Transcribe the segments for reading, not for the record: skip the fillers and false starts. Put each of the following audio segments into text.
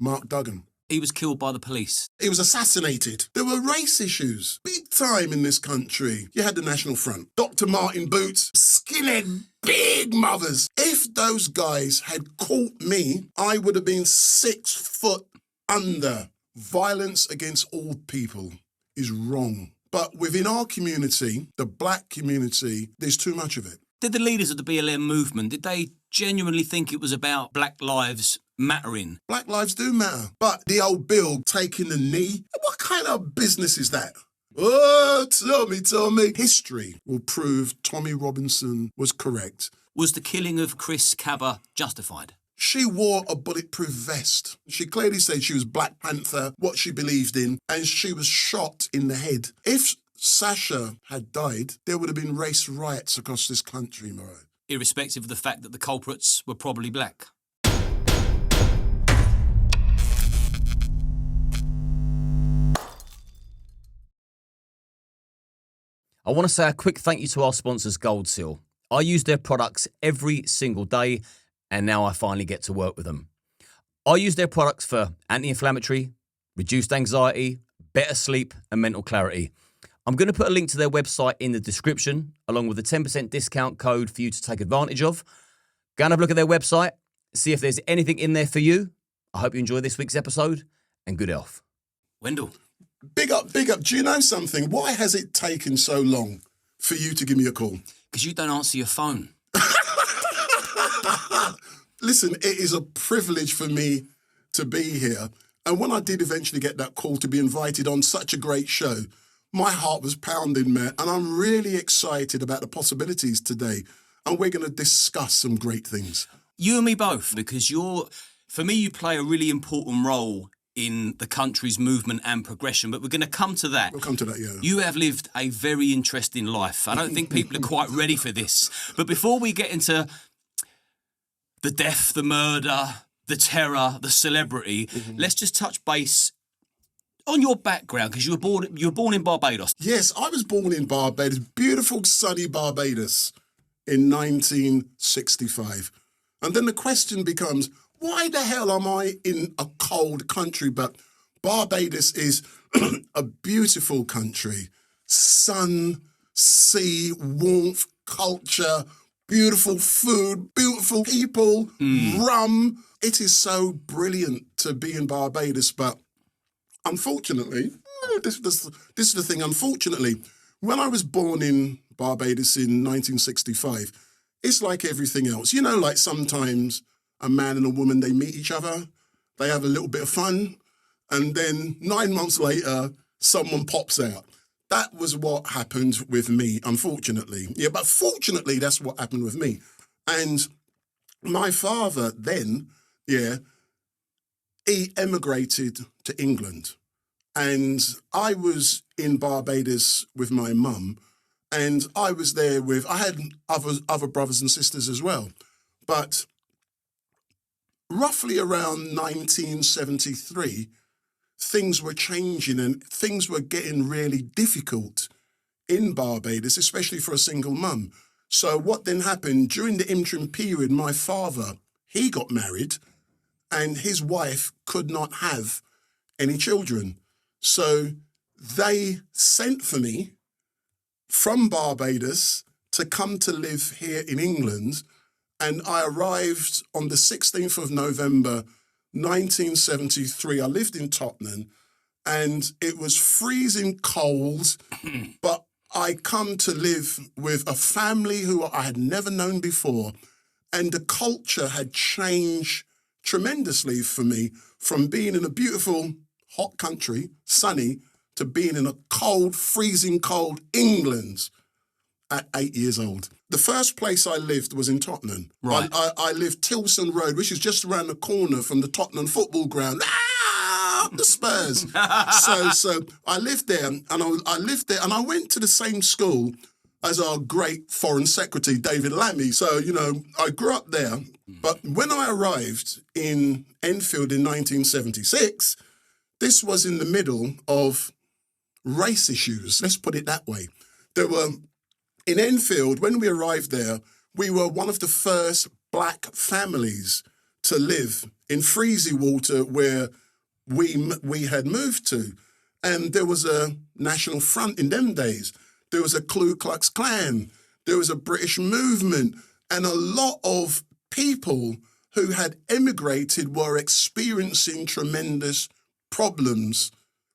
Mark Duggan. He was killed by the police. He was assassinated. There were race issues, big time in this country. You had the National Front, Dr. Martin Boots, skinhead, big mothers. If those guys had caught me, I would have been 6 foot under. Violence against all people is wrong. But within our community, the black community, there's too much of it. Did the leaders of the BLM movement, did they genuinely think it was about black lives mattering? Black lives do matter. But the old Bill taking the knee, what kind of business is that? Oh, tell me. History will prove Tommy Robinson was correct. Was the killing of Chris Kaba justified? She wore a bulletproof vest. She clearly said she was Black Panther, what she believed in, and she was shot in the head. If Sasha had died, there would have been race riots across this country, Moreau. Irrespective of the fact that the culprits were probably black. I want to say a quick thank you to our sponsors, Gold-Seal. I use their products every single day, and now I finally get to work with them. I use their products for anti-inflammatory, reduced anxiety, better sleep, and mental clarity. I'm going to put a link to their website in the description, along with a 10% discount code for you to take advantage of. Go and have a look at their website, see if there's anything in there for you. I hope you enjoy this week's episode, and good health. Wendell. Big up. Do you know something? Why has it taken so long for you to give me a call? Because you don't answer your phone. Listen, it is a privilege for me to be here. And when I did eventually get that call to be invited on such a great show, my heart was pounding, man. And I'm really excited about the possibilities today. And we're going to discuss some great things. You and me both, because for me, you play a really important role in the country's movement and progression, but we're going to come to that. We'll come to that, yeah. You have lived a very interesting life. I don't think people are quite ready for this. But before we get into the death, the murder, the terror, the celebrity, let's just touch base on your background, because you were born in Barbados. Yes, I was born in Barbados, beautiful sunny Barbados in 1965. And then the question becomes, why the hell am I in a cold country? But Barbados is a beautiful country. Sun, sea, warmth, culture, beautiful food, beautiful people, rum. It is so brilliant to be in Barbados. But unfortunately, this is the thing, unfortunately, when I was born in Barbados in 1965, it's like everything else. You know, like sometimes a man and a woman, they meet each other, they have a little bit of fun, and then 9 months later, someone pops out. That was what happened with me, unfortunately. Yeah, but fortunately, that's what happened with me. And my father then, he emigrated to England. And I was in Barbados with my mum, and I was there I had other brothers and sisters as well. But roughly around 1973, things were changing and things were getting really difficult in Barbados, especially for a single mum. So what then happened, during the interim period, my father, he got married and his wife could not have any children. So they sent for me from Barbados to come to live here in England. And I arrived on the 16th of November, 1973. I lived in Tottenham, and it was freezing cold, but I come to live with a family who I had never known before, and the culture had changed tremendously for me from being in a beautiful, hot country, sunny, to being in a cold, freezing cold England at 8 years old. The first place I lived was in Tottenham. Right. I lived Tilson Road, which is just around the corner from the Tottenham football ground. The Spurs. so I lived there, and I went to the same school as our great Foreign Secretary, David Lammy. So, you know, I grew up there. But when I arrived in Enfield in 1976, this was in the middle of race issues. Let's put it that way. In Enfield, when we arrived there, we were one of the first black families to live in Freezy Water where we had moved to. And there was a National Front in them days. There was a Ku Klux Klan. There was a British movement. And a lot of people who had emigrated were experiencing tremendous problems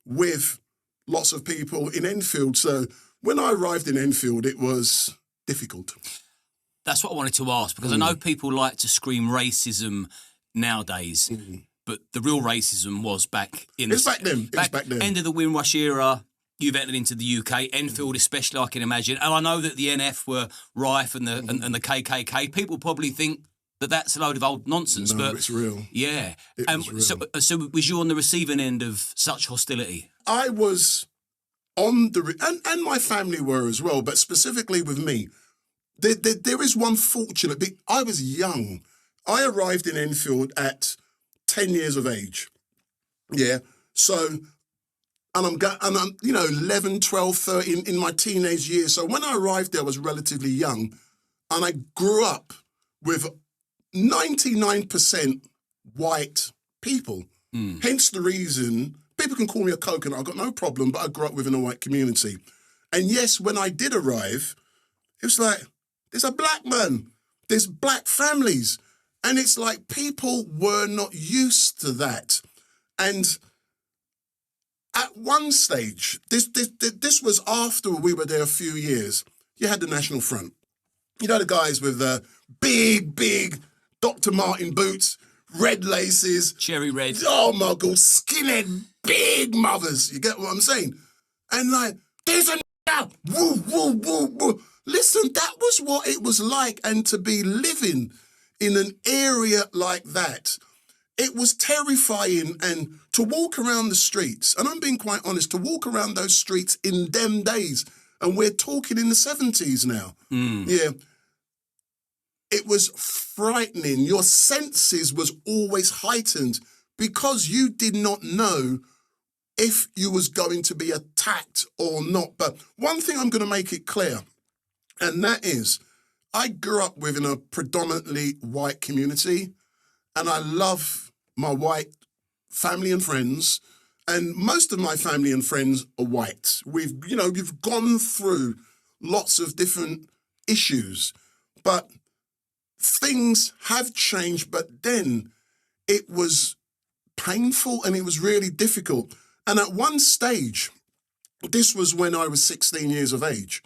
with lots of people in Enfield. So when I arrived in Enfield, it was difficult. That's what I wanted to ask, because I know people like to scream racism nowadays, but the real racism was back in It's back then. It was back then. End of the Windrush era. You've entered into the UK, Enfield especially, I can imagine. And I know that the NF were rife and the KKK. People probably think that that's a load of old nonsense. No, but it's real. Yeah. It was real. So was you on the receiving end of such hostility? I was on and my family were as well, but specifically with me. There is one fortunate bit. I was young. I arrived in Enfield at 10 years of age. Yeah. So, and I'm 11, 12, 13 in my teenage years. So when I arrived there, I was relatively young, and I grew up with 99% white people. Hence the reason people can call me a coconut. I've got no problem, but I grew up within a white community. And yes, when I did arrive, it was like, there's a black man, there's black families. And it's like people were not used to that. And at one stage, this was after we were there a few years, you had the National Front. You know, the guys with the big Dr. Martin boots, red laces. Cherry red. Oh my God, skinhead, big mothers. You get what I'm saying? And like, there's a woo, woo, woo, woo. Listen, that was what it was like. And to be living in an area like that, it was terrifying. And to walk around the streets, and I'm being quite honest, to walk around those streets in them days, and we're talking in the 70s now. Yeah. It was frightening. Your senses was always heightened because you did not know if you was going to be attacked or not. But one thing I'm going to make it clear, and that is, I grew up within a predominantly white community, and I love my white family and friends, and most of my family and friends are white. We've gone through lots of different issues, but things have changed. But then it was painful and it was really difficult. And at one stage, this was when I was 16 years of age,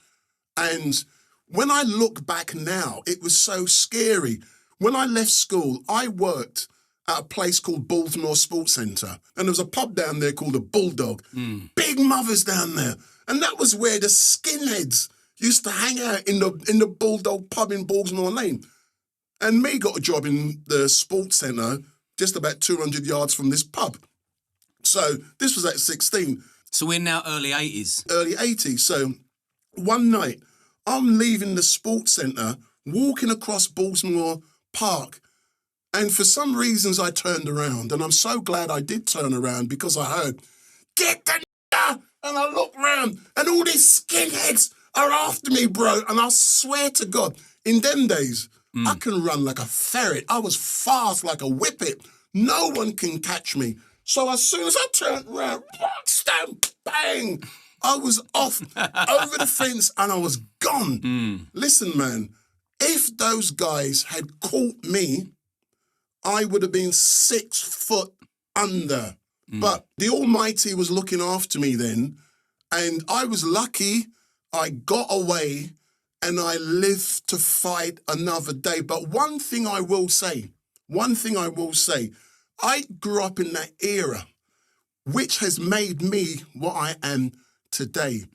and when I look back now, it was so scary. When I left school, I worked at a place called Baltimore Sports Centre, and there was a pub down there called the Bulldog. Big mothers down there. And that was where the skinheads used to hang out in the Bulldog pub in Baltimore Lane. And me got a job in the Sports Centre just about 200 yards from this pub. So this was at 16. So we're now early 80s. Early 80s. So one night, I'm leaving the Sports Centre, walking across Baltimore Park, and for some reasons I turned around, and I'm so glad I did turn around because I heard, "Get the n***," and I look round, and all these skinheads are after me, bro, and I swear to God, in them days, I can run like a ferret. I was fast like a whippet. No one can catch me. So as soon as I turned around, stamp, bang, I was off over the fence and I was gone. Listen, man, if those guys had caught me, I would have been 6 foot under. But the Almighty was looking after me then, and I was lucky. I got away and I lived to fight another day. But one thing I will say, I grew up in that era, which has made me what I am today.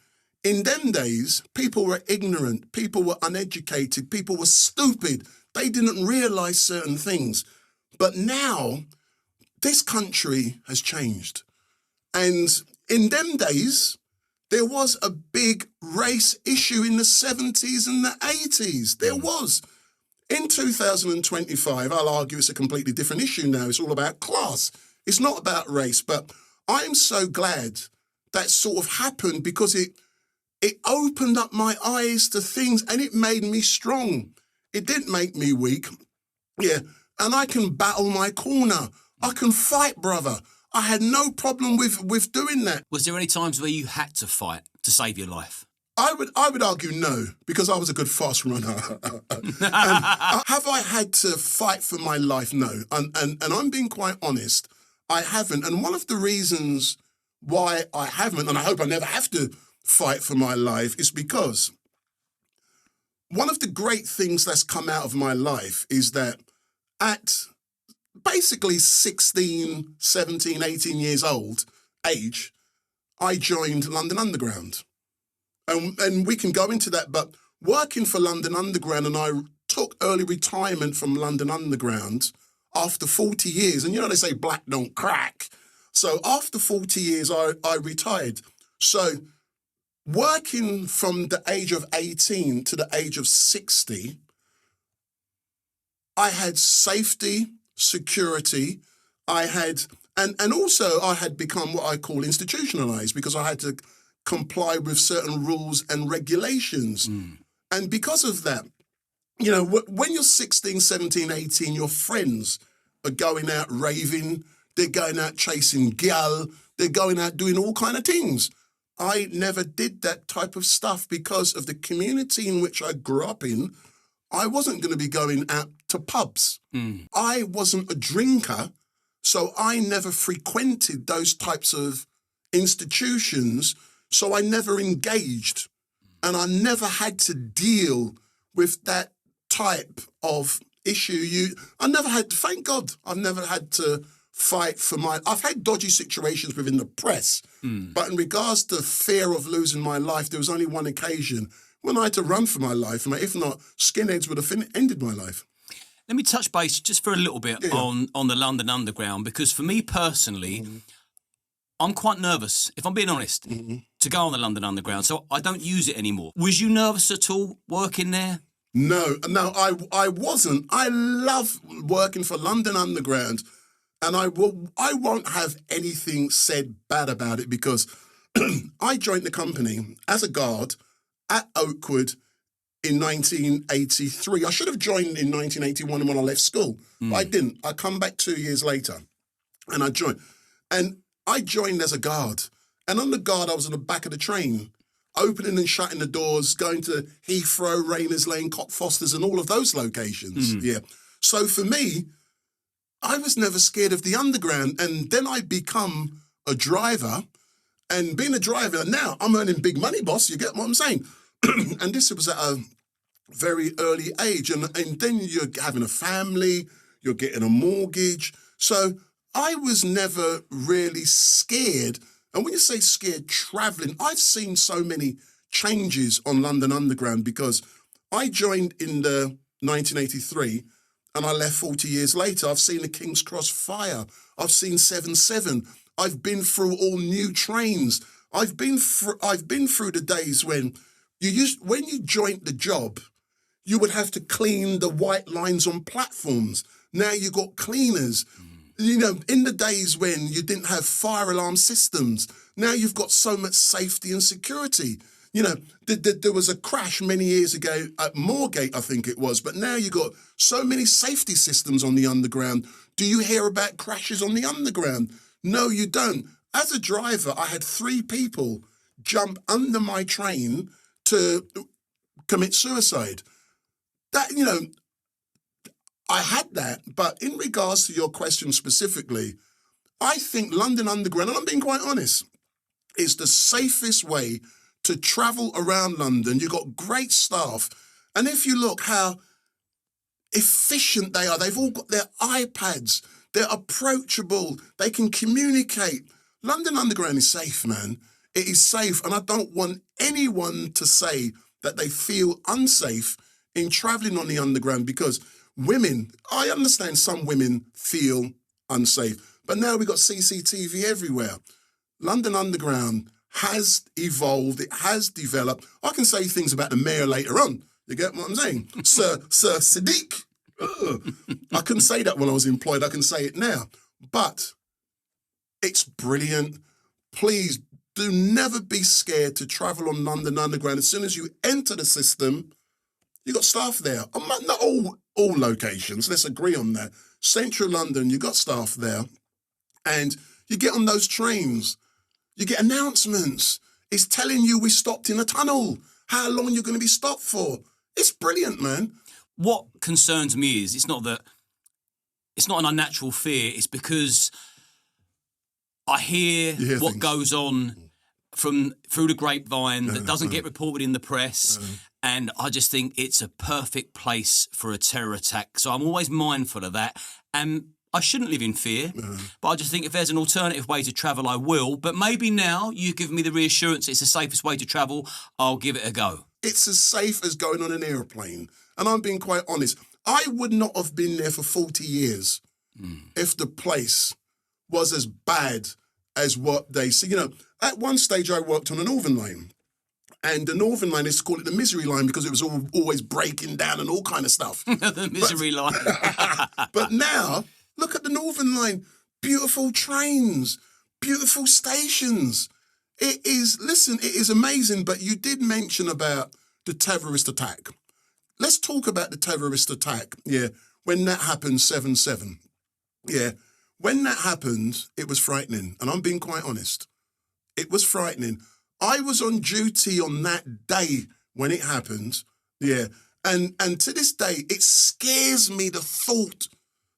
In them days, people were ignorant, people were uneducated, people were stupid. They didn't realise certain things. But now, this country has changed. And in them days, there was a big race issue in the 70s and the 80s. There was. In 2025, I'll argue it's a completely different issue now. It's all about class. It's not about race. But I'm so glad that sort of happened because it opened up my eyes to things and it made me strong. It didn't make me weak. Yeah. And I can battle my corner. I can fight, brother. I had no problem with doing that. Was there any times where you had to fight to save your life? I would argue no, because I was a good fast runner. Have I had to fight for my life? No. And I'm being quite honest, I haven't. And one of the reasons why I haven't, and I hope I never have to fight for my life, is because one of the great things that's come out of my life is that at basically 16, 17, 18 years old age, I joined London Underground. And we can go into that, but working for London Underground, and I took early retirement from London Underground after 40 years. And you know, they say black don't crack. So after 40 years, I retired. So working from the age of 18 to the age of 60, I had safety, security, I had, and also I had become what I call institutionalized, because I had to comply with certain rules and regulations. And because of that, you know, when you're 16, 17, 18, your friends are going out raving, they're going out chasing gal, they're going out doing all kind of things. I never did that type of stuff because of the community in which I grew up in. I wasn't going to be going out to pubs. I wasn't a drinker, so I never frequented those types of institutions, so I never engaged, and I never had to deal with that type of issue. I never had to, thank God, I've never had to fight for I've had dodgy situations within the press, but in regards to fear of losing my life, there was only one occasion when I had to run for my life. If not, skinheads would have ended my life. Let me touch base just for a little bit on the London Underground, because for me personally, I'm quite nervous, if I'm being honest, to go on the London Underground, so I don't use it anymore. Was you nervous at all working there? No, I wasn't. I love working for London Underground, and I won't have anything said bad about it, because I joined the company as a guard at Oakwood in 1983. I should have joined in 1981 when I left school, but I didn't. I come back 2 years later, and I joined. And I joined as a guard. And on the guard, I was in the back of the train, opening and shutting the doors, going to Heathrow, Rayners Lane, Cockfosters, and all of those locations. Yeah. So for me, I was never scared of the Underground. And then I become a driver. And being a driver, now I'm earning big money, boss. You get what I'm saying? And this was at a very early age. And then you're having a family, you're getting a mortgage. So I was never really scared. And when you say scared traveling, I've seen so many changes on London Underground, because I joined in the 1983 and I left 40 years later. I've seen the King's Cross fire. I've seen 7-7. I've been through all new trains. I've been through the days when you joined the job, you would have to clean the white lines on platforms. Now you got cleaners. You know, in the days when you didn't have fire alarm systems, now you've got so much safety and security. You know, there was a crash many years ago at Moorgate, I think it was, but now you've got so many safety systems on the Underground. Do you hear about crashes on the Underground? No, you don't. As a driver, I had 3 people jump under my train to commit suicide. That, you know, I had that, but in regards to your question specifically, I think London Underground, and I'm being quite honest, is the safest way to travel around London. You've got great staff. And if you look how efficient they are, they've all got their iPads, they're approachable, they can communicate. London Underground is safe, man. It is safe. And I don't want anyone to say that they feel unsafe in traveling on the Underground, because women, I understand some women feel unsafe, but now we've got CCTV everywhere. London Underground has evolved, it has developed. I can say things about the mayor later on. You get what I'm saying? Sir Sadiq. I couldn't say that when I was employed. I can say it now. But it's brilliant. Please do never be scared to travel on London Underground. As soon as you enter the system, you got staff there. Not all locations, let's agree on that. Central London, you got staff there, and you get on those trains, you get announcements. It's telling you we stopped in a tunnel, how long you're going to be stopped for. It's brilliant, man. What concerns me is it's not an unnatural fear. It's because I hear what things. goes on through the grapevine that doesn't get reported in the press. And I just think it's a perfect place for a terror attack. So I'm always mindful of that. And I shouldn't live in fear, but I just think if there's an alternative way to travel, I will. But maybe now you give me the reassurance it's the safest way to travel, I'll give it a go. It's as safe as going on an airplane. And I'm being quite honest. I would not have been there for 40 years if the place was as bad as what they see. You know, at one stage I worked on a Northern Line. And the Northern Line is called it the misery line because it was always breaking down and all kind of stuff. The misery line. But now, look at the Northern Line. Beautiful trains, beautiful stations. It is amazing. But you did mention about the terrorist attack. Let's talk about the terrorist attack. Yeah, when that happened, 7/7. Yeah, when that happened, it was frightening. And I'm being quite honest. It was frightening. I was on duty on that day when it happened, yeah, and to this day, it scares me the thought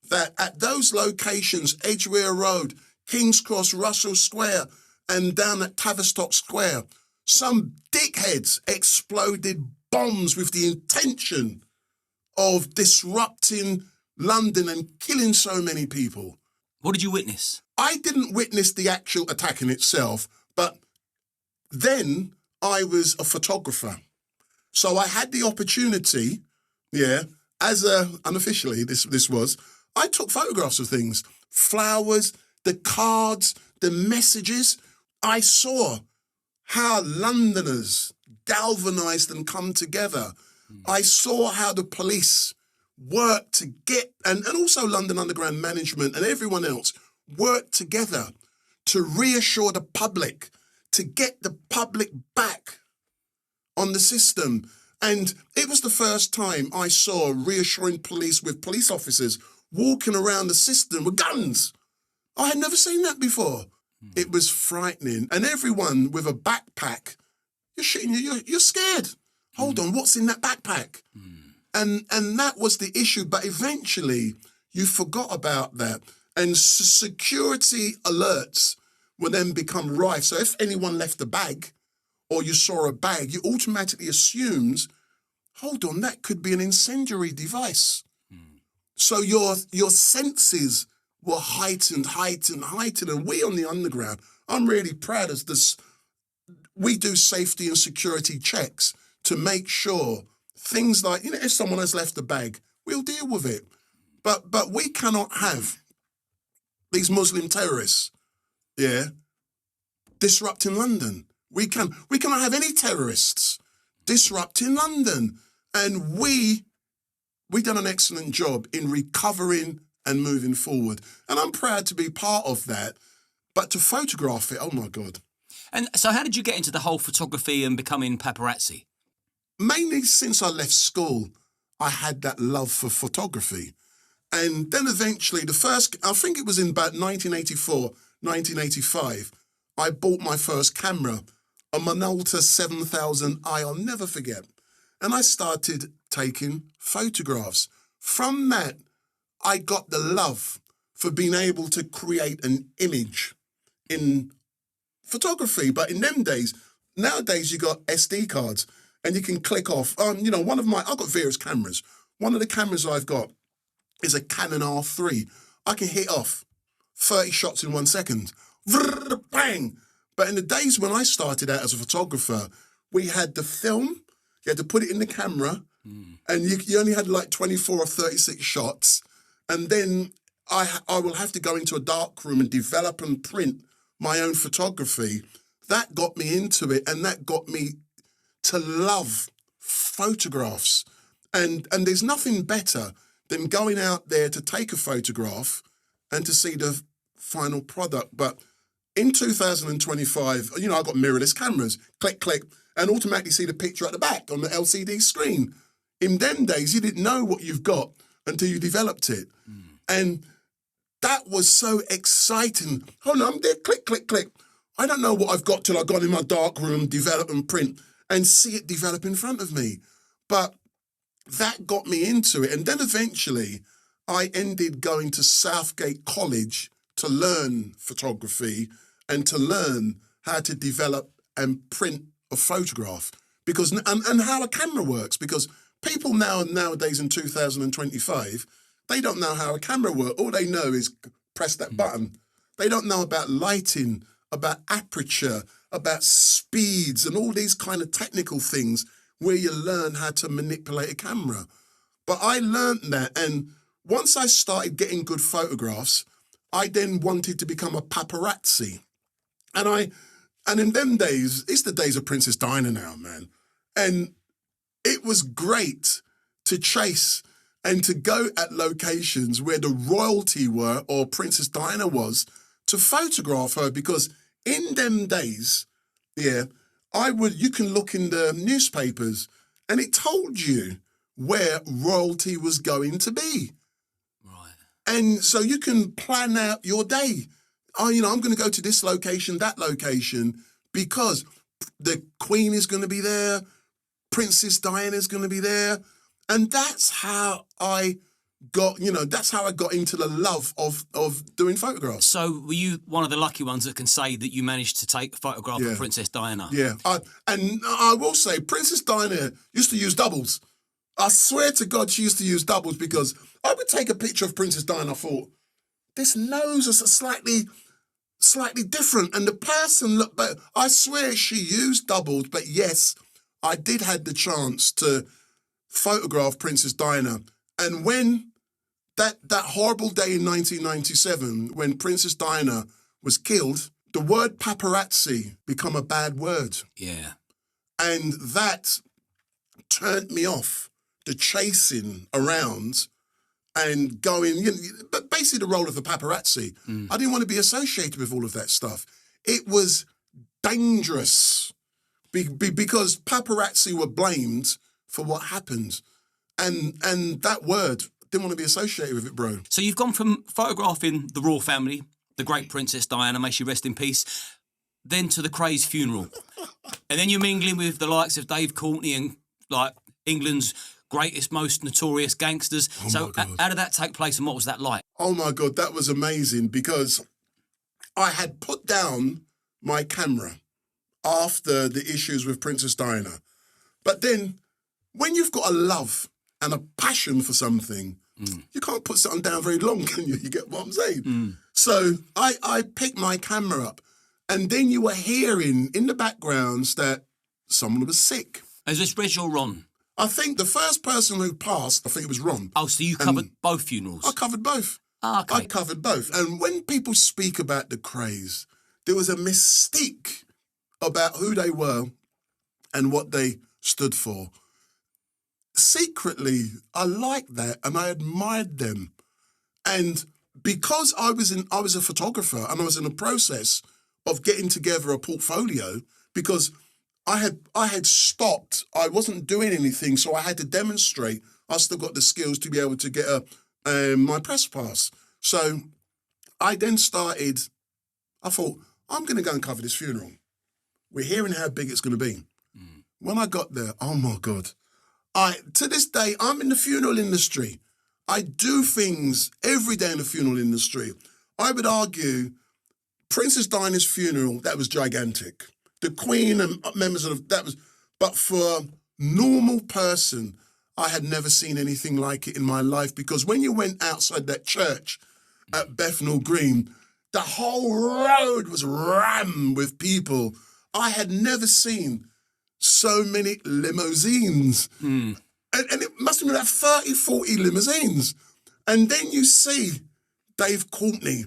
that at those locations, Edgware Road, King's Cross, Russell Square, and down at Tavistock Square, some dickheads exploded bombs with the intention of disrupting London and killing so many people. What did you witness? I didn't witness the actual attack in itself, but then I was a photographer. So I had the opportunity, unofficially this was, I took photographs of things, flowers, the cards, the messages. I saw how Londoners galvanised and come together. I saw how the police worked to get, and also London Underground Management and everyone else worked together to reassure the public, to get the public back on the system. And it was the first time I saw reassuring police with police officers walking around the system with guns. I had never seen that before. It was frightening. And everyone with a backpack, you're shooting, you're scared. Hold on, what's in that backpack? And that was the issue. But eventually you forgot about that. And security alerts will then become rife. So if anyone left a bag or you saw a bag, you automatically assumed, hold on, that could be an incendiary device. So your senses were heightened. And we on the underground, I'm really proud of this. We do safety and security checks to make sure things like, if someone has left a bag, we'll deal with it. But we cannot have these Muslim terrorists, disrupting London. We cannot have any terrorists disrupting London. And we done an excellent job in recovering and moving forward. And I'm proud to be part of that. But to photograph it, oh my God. And so how did you get into the whole photography and becoming paparazzi? Mainly since I left school, I had that love for photography. And then eventually I think it was in about 1984, 1985, I bought my first camera, a Minolta 7000i, I'll never forget. And I started taking photographs. From that, I got the love for being able to create an image in photography. But in them days, nowadays you got SD cards and you can click off. I've got various cameras. One of the cameras I've got is a Canon R3. I can hit off 30 shots in 1 second. Bang! But in the days when I started out as a photographer, we had the film, you had to put it in the camera, and you only had like 24 or 36 shots. And then I will have to go into a dark room and develop and print my own photography. That got me into it, and that got me to love photographs. And there's nothing better than going out there to take a photograph and to see the final product. But in 2025, I got mirrorless cameras, click, click, and automatically see the picture at the back on the LCD screen. In them days, you didn't know what you've got until you developed it. And that was so exciting. Oh no, I'm there, click, click, click. I don't know what I've got till I got in my dark room, develop and print, and see it develop in front of me. But that got me into it. And then eventually I ended going to Southgate College to learn photography and to learn how to develop and print a photograph because and how a camera works. Because people nowadays in 2025, they don't know how a camera works. All they know is press that button. They don't know about lighting, about aperture, about speeds and all these kind of technical things where you learn how to manipulate a camera. But I learned that, and once I started getting good photographs, I then wanted to become a paparazzi. And in them days, it's the days of Princess Diana now, man. And it was great to chase and to go at locations where the royalty were or Princess Diana was to photograph her, because in them days, yeah, you can look in the newspapers and it told you where royalty was going to be. Right. And so you can plan out your day. Oh, I'm going to go to this location, that location, because the Queen is going to be there, Princess Diana is going to be there. And that's how I got into the love of doing photographs. So were you one of the lucky ones that can say that you managed to take a photograph of Princess Diana? Yeah. And I will say, Princess Diana used to use doubles. I swear to God, she used to use doubles, because I would take a picture of Princess Diana. I thought, this nose is slightly different. And the person looked better. I swear she used doubles, but yes, I did have the chance to photograph Princess Diana. And when that horrible day in 1997, when Princess Diana was killed, the word paparazzi become a bad word. Yeah. And that turned me off, the chasing around and going, but basically the role of the paparazzi. I didn't want to be associated with all of that stuff. It was dangerous because paparazzi were blamed for what happened. And that word, didn't want to be associated with it, bro. So you've gone from photographing the royal family, the great Princess Diana, may she rest in peace, then to the Krays funeral. And then you're mingling with the likes of Dave Courtney and like England's greatest, most notorious gangsters. Oh so my God. How did that take place and what was that like? Oh my God, that was amazing, because I had put down my camera after the issues with Princess Diana. But then when you've got a love and a passion for something, you can't put something down very long, can you? You get what I'm saying? So I picked my camera up, and then you were hearing in the backgrounds that someone was sick. Is this Reg or Ron? I think the first person who passed, I think it was Ron. Oh, so you covered both funerals? I covered both. Okay. I covered both. And when people speak about the Krays, there was a mystique about who they were and what they stood for. Secretly, I liked that and I admired them. And because I was a photographer and I was in the process of getting together a portfolio, because I had stopped, I wasn't doing anything, so I had to demonstrate I still got the skills to be able to get my press pass. So I then started, I thought, I'm going to go and cover this funeral. We're hearing how big it's going to be. When I got there, oh my God. To this day, I'm in the funeral industry. I do things every day in the funeral industry. I would argue Princess Diana's funeral, that was gigantic. The Queen and members of that was, but for a normal person, I had never seen anything like it in my life, because when you went outside that church at Bethnal Green, the whole road was rammed with people. I had never seen so many limousines. And it must have been about 30, 40 limousines. And then you see Dave Courtney.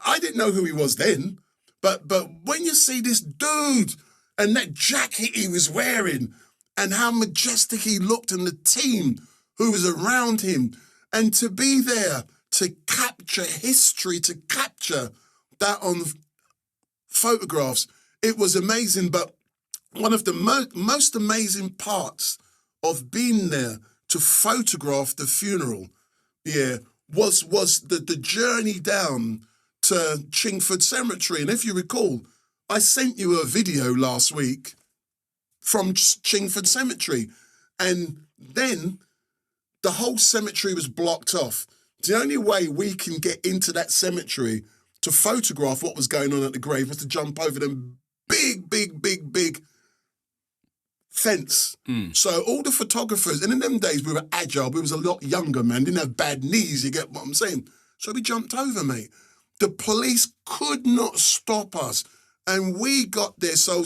I didn't know who he was then, but when you see this dude and that jacket he was wearing and how majestic he looked and the team who was around him, and to be there to capture history, to capture that on photographs, it was amazing. But one of the most amazing parts of being there to photograph the funeral, was the journey down to 𝐼𝐻 Cemetery. And if you recall, I sent you a video last week from 𝐼𝐻 Cemetery. And then the whole cemetery was blocked off. The only way we can get into that cemetery to photograph what was going on at the grave was to jump over them big fence. So all the photographers, and in them days we were agile, we was a lot younger, man, didn't have bad knees, you get what I'm saying? So we jumped over, mate. The police could not stop us. And we got there. So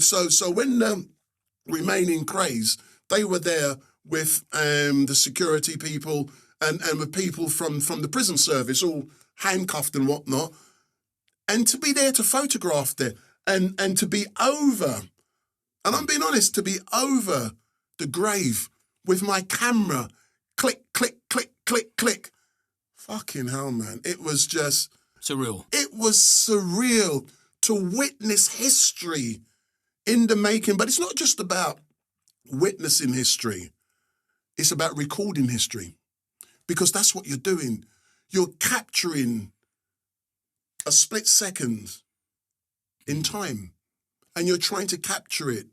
when the remaining Krays, they were there with the security people and with people from the prison service, all handcuffed and whatnot. And to be there to photograph there and to be over, and I'm being honest, to be over the grave with my camera, click, click, click, click, click. Fucking hell, man. It was just... surreal. It was surreal to witness history in the making. But it's not just about witnessing history. It's about recording history. Because that's what you're doing. You're capturing a split second in time. And you're trying to capture it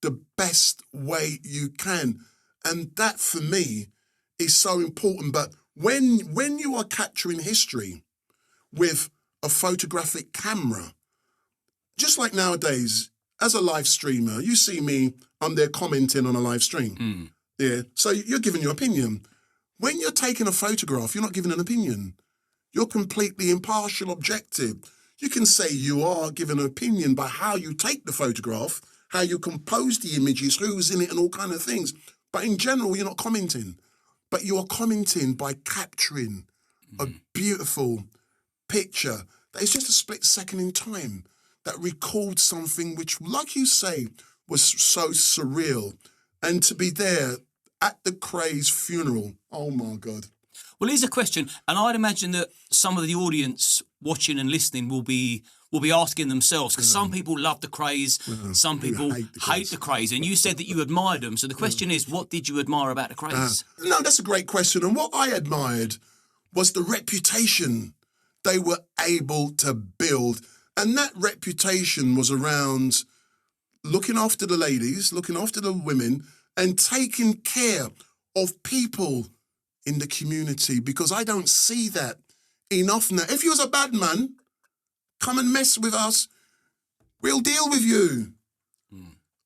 the best way you can. And that, for me, is so important. But when you are capturing history with a photographic camera, just like nowadays, as a live streamer, you see me, I'm there commenting on a live stream. Yeah, so you're giving your opinion. When you're taking a photograph, you're not giving an opinion. You're completely impartial, objective. You can say you are giving an opinion by how you take the photograph, how you compose the images, who's in it, and all kind of things. But in general, you're not commenting. But you are commenting by capturing a beautiful picture that is just a split second in time that records something which, like you say, was so surreal. And to be there at the Krays funeral, oh my God. Well, here's a question, and I'd imagine that some of the audience watching and listening will be asking themselves, because some people love the Krays, some people hate the Krays, and you said that you admired them. So the question is, what did you admire about the Krays? No, that's a great question. And what I admired was the reputation they were able to build. And that reputation was around looking after the ladies, looking after the women, and taking care of people in the community, because I don't see that enough now. If you was a bad man, come and mess with us, we'll deal with you.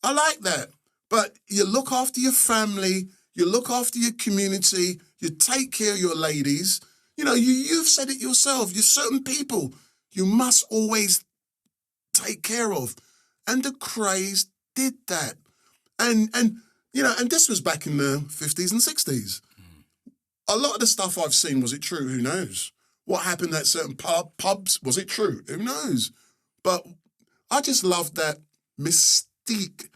I like that. But you look after your family, you look after your community, you take care of your ladies. You know, you've said it yourself. You're certain people you must always take care of. And the Krays did that. And you know, and this was back in the 50s and 60s. A lot of the stuff I've seen, was it true? Who knows? What happened at certain pubs, was it true? Who knows? But I just loved that mystique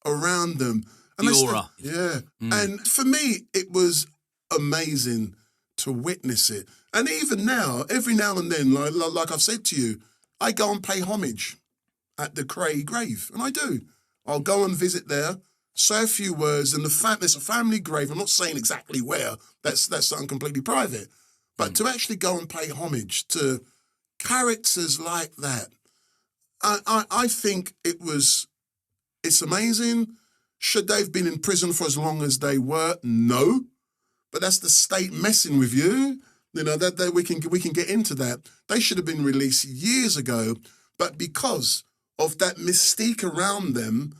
around them. And the aura. Yeah. And for me, it was amazing to witness it. And even now, every now and then, like I've said to you, I go and pay homage at the Kray grave. And I do. I'll go and visit there, say a few words, and it's a family grave. I'm not saying exactly where. That's something completely private. But to actually go and pay homage to characters like that, I think it's amazing. Should they have been in prison for as long as they were? No. But that's the state messing with you. You know, that we can get into that. They should have been released years ago. But because of that mystique around them,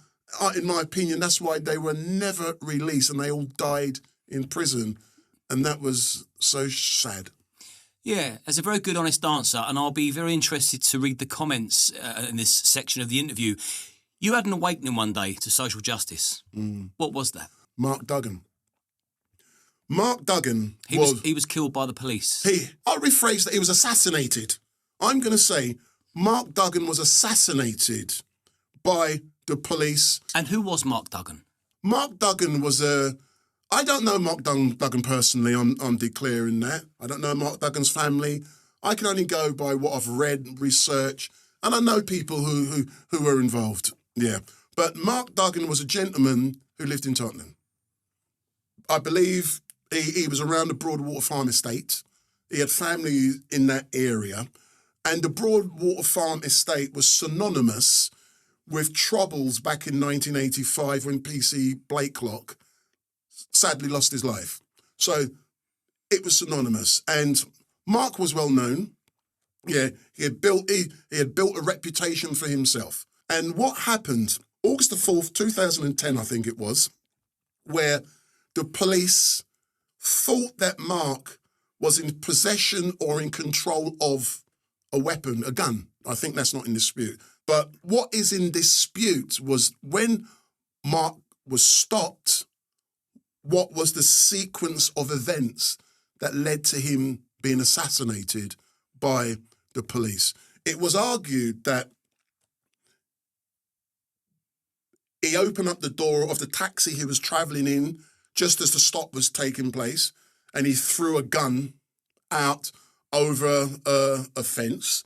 in my opinion, that's why they were never released and they all died in prison. And that was so sad. Yeah, that's a very good, honest answer. And I'll be very interested to read the comments in this section of the interview. You had an awakening one day to social justice. What was that? Mark Duggan. Mark Duggan He was killed by the police. I'll rephrase that. He was assassinated. I'm going to say Mark Duggan was assassinated by the police. And who was Mark Duggan? Mark Duggan was I don't know Mark Duggan personally. I'm declaring that. I don't know Mark Duggan's family. I can only go by what I've read, research, and I know people who were involved. Yeah. But Mark Duggan was a gentleman who lived in Tottenham. I believe he was around the Broadwater Farm Estate. He had family in that area. And the Broadwater Farm estate was synonymous with troubles back in 1985 when PC Blakelock sadly lost his life. So it was synonymous. And Mark was well known. Yeah, he had built a reputation for himself. And what happened, August the 4th, 2010, I think it was, where the police thought that Mark was in possession or in control of a weapon, a gun. I think that's not in dispute. But what is in dispute was when Mark was stopped, what was the sequence of events that led to him being assassinated by the police. It was argued that he opened up the door of the taxi he was traveling in just as the stop was taking place, and he threw a gun out over a fence.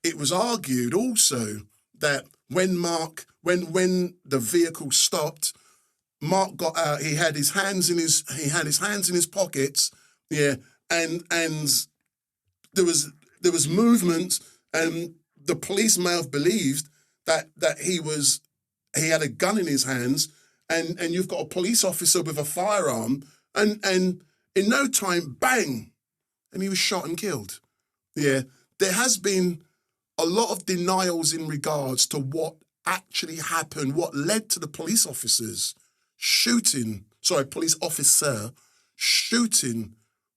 It was argued also that when the vehicle stopped, Mark got out. He had his hands in his pockets. Yeah, and there was movement, and the police may have believed that he had a gun in his hands, and you've got a police officer with a firearm, and in no time, bang, and he was shot and killed. Yeah, there has been a lot of denials in regards to what actually happened, what led to the police officer shooting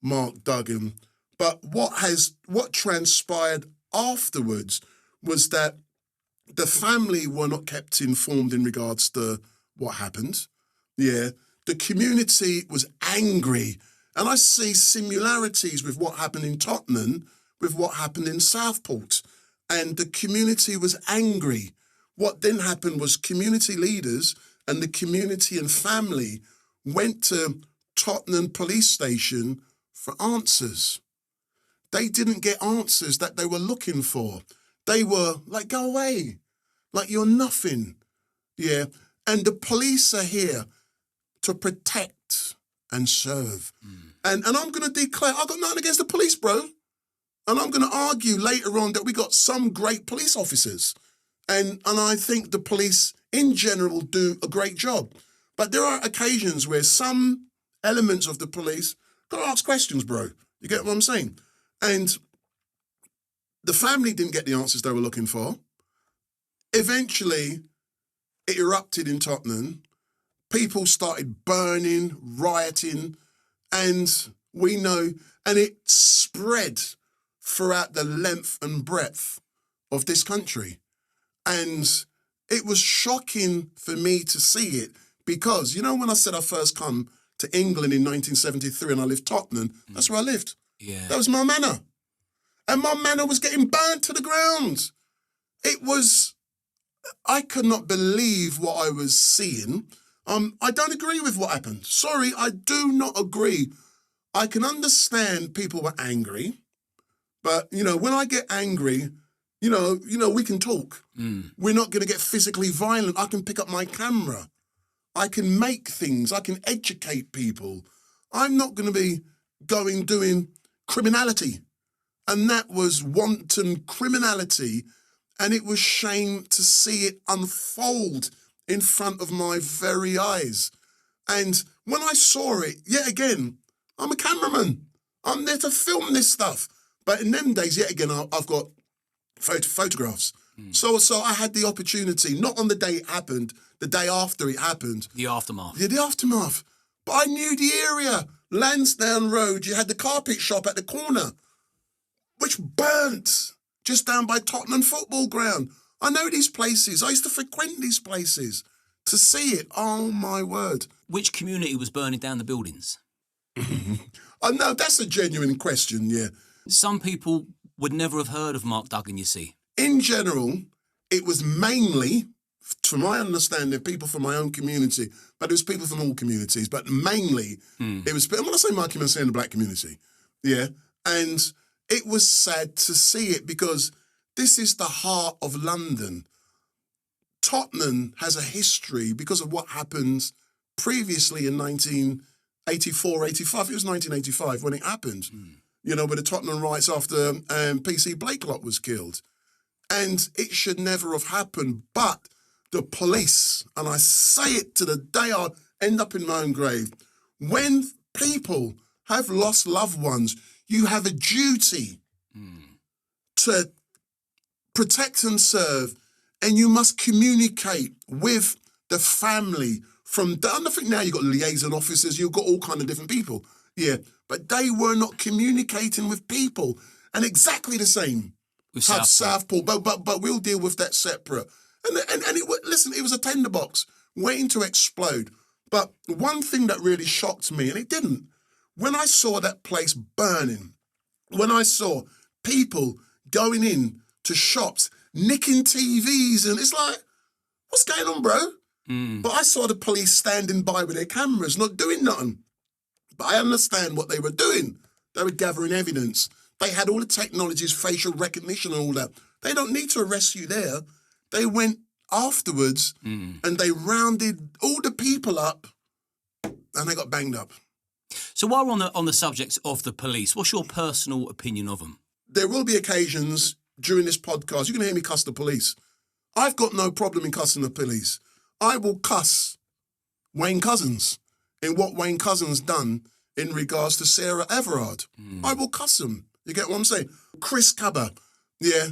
Mark Duggan. But what transpired afterwards was that the family were not kept informed in regards to what happened. Yeah, the community was angry. And I see similarities with what happened in Tottenham, with what happened in Southport. And the community was angry. What then happened was community leaders and the community and family went to Tottenham police station for answers. They didn't get answers that they were looking for. They were like, go away, like you're nothing. Yeah. And the police are here to protect and serve. And I'm going to declare, I've got nothing against the police, bro. And I'm going to argue later on that we got some great police officers. And I think the police in general do a great job. But there are occasions where some elements of the police got to ask questions, bro. You get what I'm saying? And the family didn't get the answers they were looking for. Eventually, it erupted in Tottenham. People started burning, rioting, and we know, and it spread throughout the length and breadth of this country. And it was shocking for me to see it because, you know, when I said I first come to England in 1973 and I lived Tottenham, that's where I lived. Yeah. That was my manor. And my manor was getting burnt to the ground. I could not believe what I was seeing. I don't agree with what happened. Sorry, I do not agree. I can understand people were angry, but, you know, when I get angry, you know, we can talk. We're not going to get physically violent. I can pick up my camera. I can make things. I can educate people. I'm not going to be doing criminality. And that was wanton criminality. And it was shame to see it unfold in front of my very eyes. And when I saw it, yet again, I'm a cameraman. I'm there to film this stuff. But in them days, yet again, I've got photographs. So I had the opportunity, not on the day it happened, the day after it happened. The aftermath. Yeah, the aftermath. But I knew the area. Lansdowne Road, you had the carpet shop at the corner, which burnt just down by Tottenham football ground. I know these places. I used to frequent these places to see it. Oh, my word. Which community was burning down the buildings? Oh, no, that's a genuine question, yeah. Some people would never have heard of Mark Duggan, you see. In general, it was mainly, to my understanding, people from my own community, but it was people from all communities, but mainly it was, and when I say my community, I'm saying the black community, yeah, and it was sad to see it because this is the heart of London. Tottenham has a history because of what happened previously in 1984, 85. It was 1985 when it happened. with the Tottenham riots after PC Blakelock was killed. And it should never have happened. But the police, and I say it to the day I end up in my own grave, when people have lost loved ones, you have a duty to protect and serve, and you must communicate with the family. I think now you've got liaison officers, you've got all kind of different people. Yeah, but they were not communicating with people. And exactly the same With had Southport. Southport, but we'll deal with that separate. And it was a tinderbox waiting to explode. But one thing that really shocked me, and it didn't, when I saw that place burning, when I saw people going in to shops, nicking TVs, and it's like, what's going on, bro? But I saw the police standing by with their cameras, not doing nothing. But I understand what they were doing. They were gathering evidence. They had all the technologies, facial recognition and all that. They don't need to arrest you there. They went afterwards and they rounded all the people up and they got banged up. So while we're on the subject of the police, what's your personal opinion of them? There will be occasions during this podcast, you're going to hear me cuss the police. I've got no problem in cussing the police. I will cuss Wayne Couzens in what Wayne Couzens done in regards to Sarah Everard. I will cuss him. You get what I'm saying? Chris Kaba, yeah.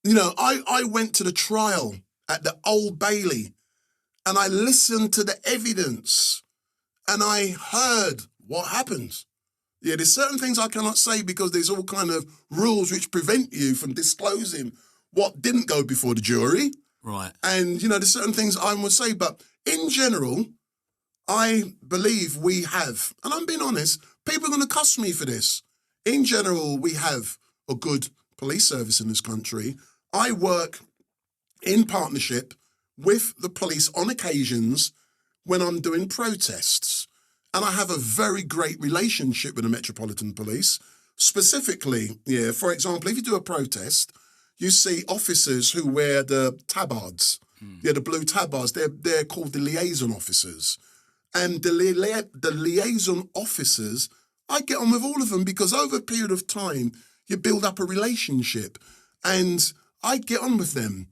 I went to the trial at the Old Bailey and I listened to the evidence and I heard what happened. Yeah, there's certain things I cannot say because there's all kind of rules which prevent you from disclosing what didn't go before the jury. Right. And, there's certain things I would say, but in general, I believe we have, and I'm being honest, people are going to cuss me for this. In general, we have a good police service in this country. I work in partnership with the police on occasions when I'm doing protests. And I have a very great relationship with the Metropolitan Police. Specifically, for example, if you do a protest, you see officers who wear the tabards, the blue tabards. They're called the liaison officers. And the liaison officers, I get on with all of them because over a period of time, you build up a relationship. And I get on with them.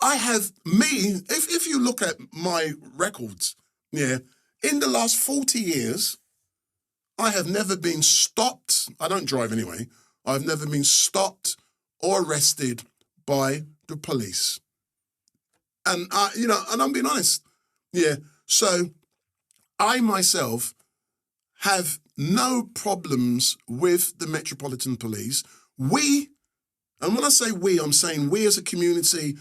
If you look at my records, in the last 40 years, I have never been stopped. I don't drive anyway. I've never been stopped or arrested by the police. And, and I'm being honest. Yeah. So I myself have no problems with the Metropolitan Police. And when I say we, I'm saying we as a community,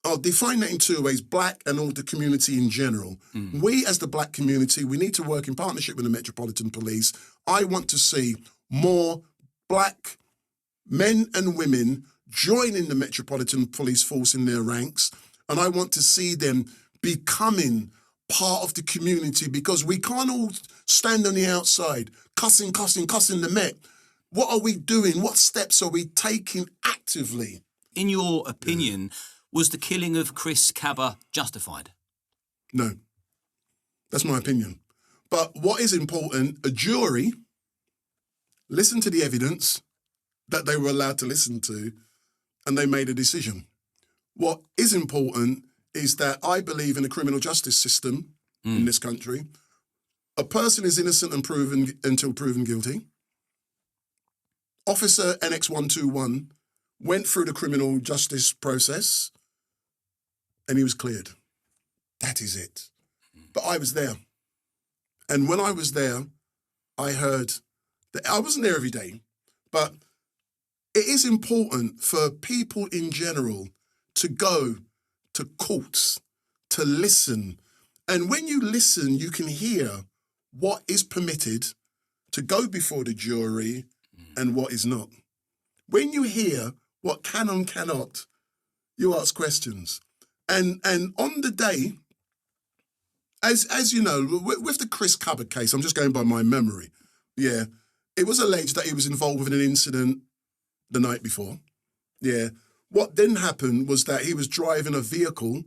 I'll define that in two ways, black and all the community in general. We as the black community, we need to work in partnership with the Metropolitan Police. I want to see more black men and women joining the Metropolitan Police Force in their ranks. And I want to see them becoming part of the community because we can't all stand on the outside, cussing the Met. What are we doing? What steps are we taking actively? In your opinion, was the killing of Chris Kaba justified? No. That's my opinion. But what is important, a jury listened to the evidence that they were allowed to listen to, and they made a decision. What is important is that I believe in the criminal justice system in this country. A person is innocent until proven guilty. Officer NX121 went through the criminal justice process and he was cleared. That is it. But I was there. And when I was there, I heard that I wasn't there every day, but it is important for people in general to go to courts, to listen. And when you listen, you can hear what is permitted to go before the jury and what is not. When you hear what can and cannot, you ask questions. And on the day, as you know, with the Chris Kaba case, I'm just going by my memory, it was alleged that he was involved with an incident the night before. What then happened was that he was driving a vehicle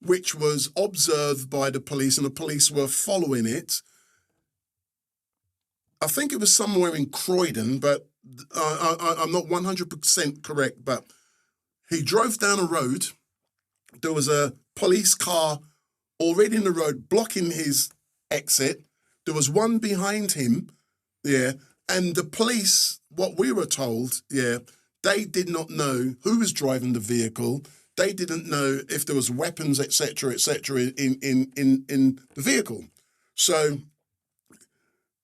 which was observed by the police and the police were following it. I think it was somewhere in Croydon, but I'm not 100% correct, but he drove down a road. There was a police car already in the road blocking his exit. There was one behind him, yeah, and the police, what we were told, yeah, they did not know who was driving the vehicle. They didn't know if there was weapons, etc., in the vehicle. So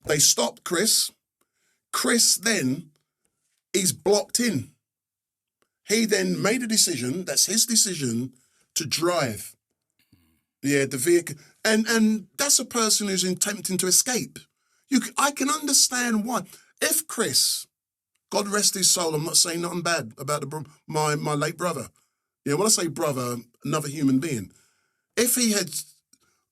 they stopped Chris. Chris then is blocked in. He then made a decision, that's his decision, to drive, yeah, the vehicle. And that's a person who's attempting to escape. I can understand why. If Chris, God rest his soul, I'm not saying nothing bad about my late brother. Yeah, when I say brother, another human being. Even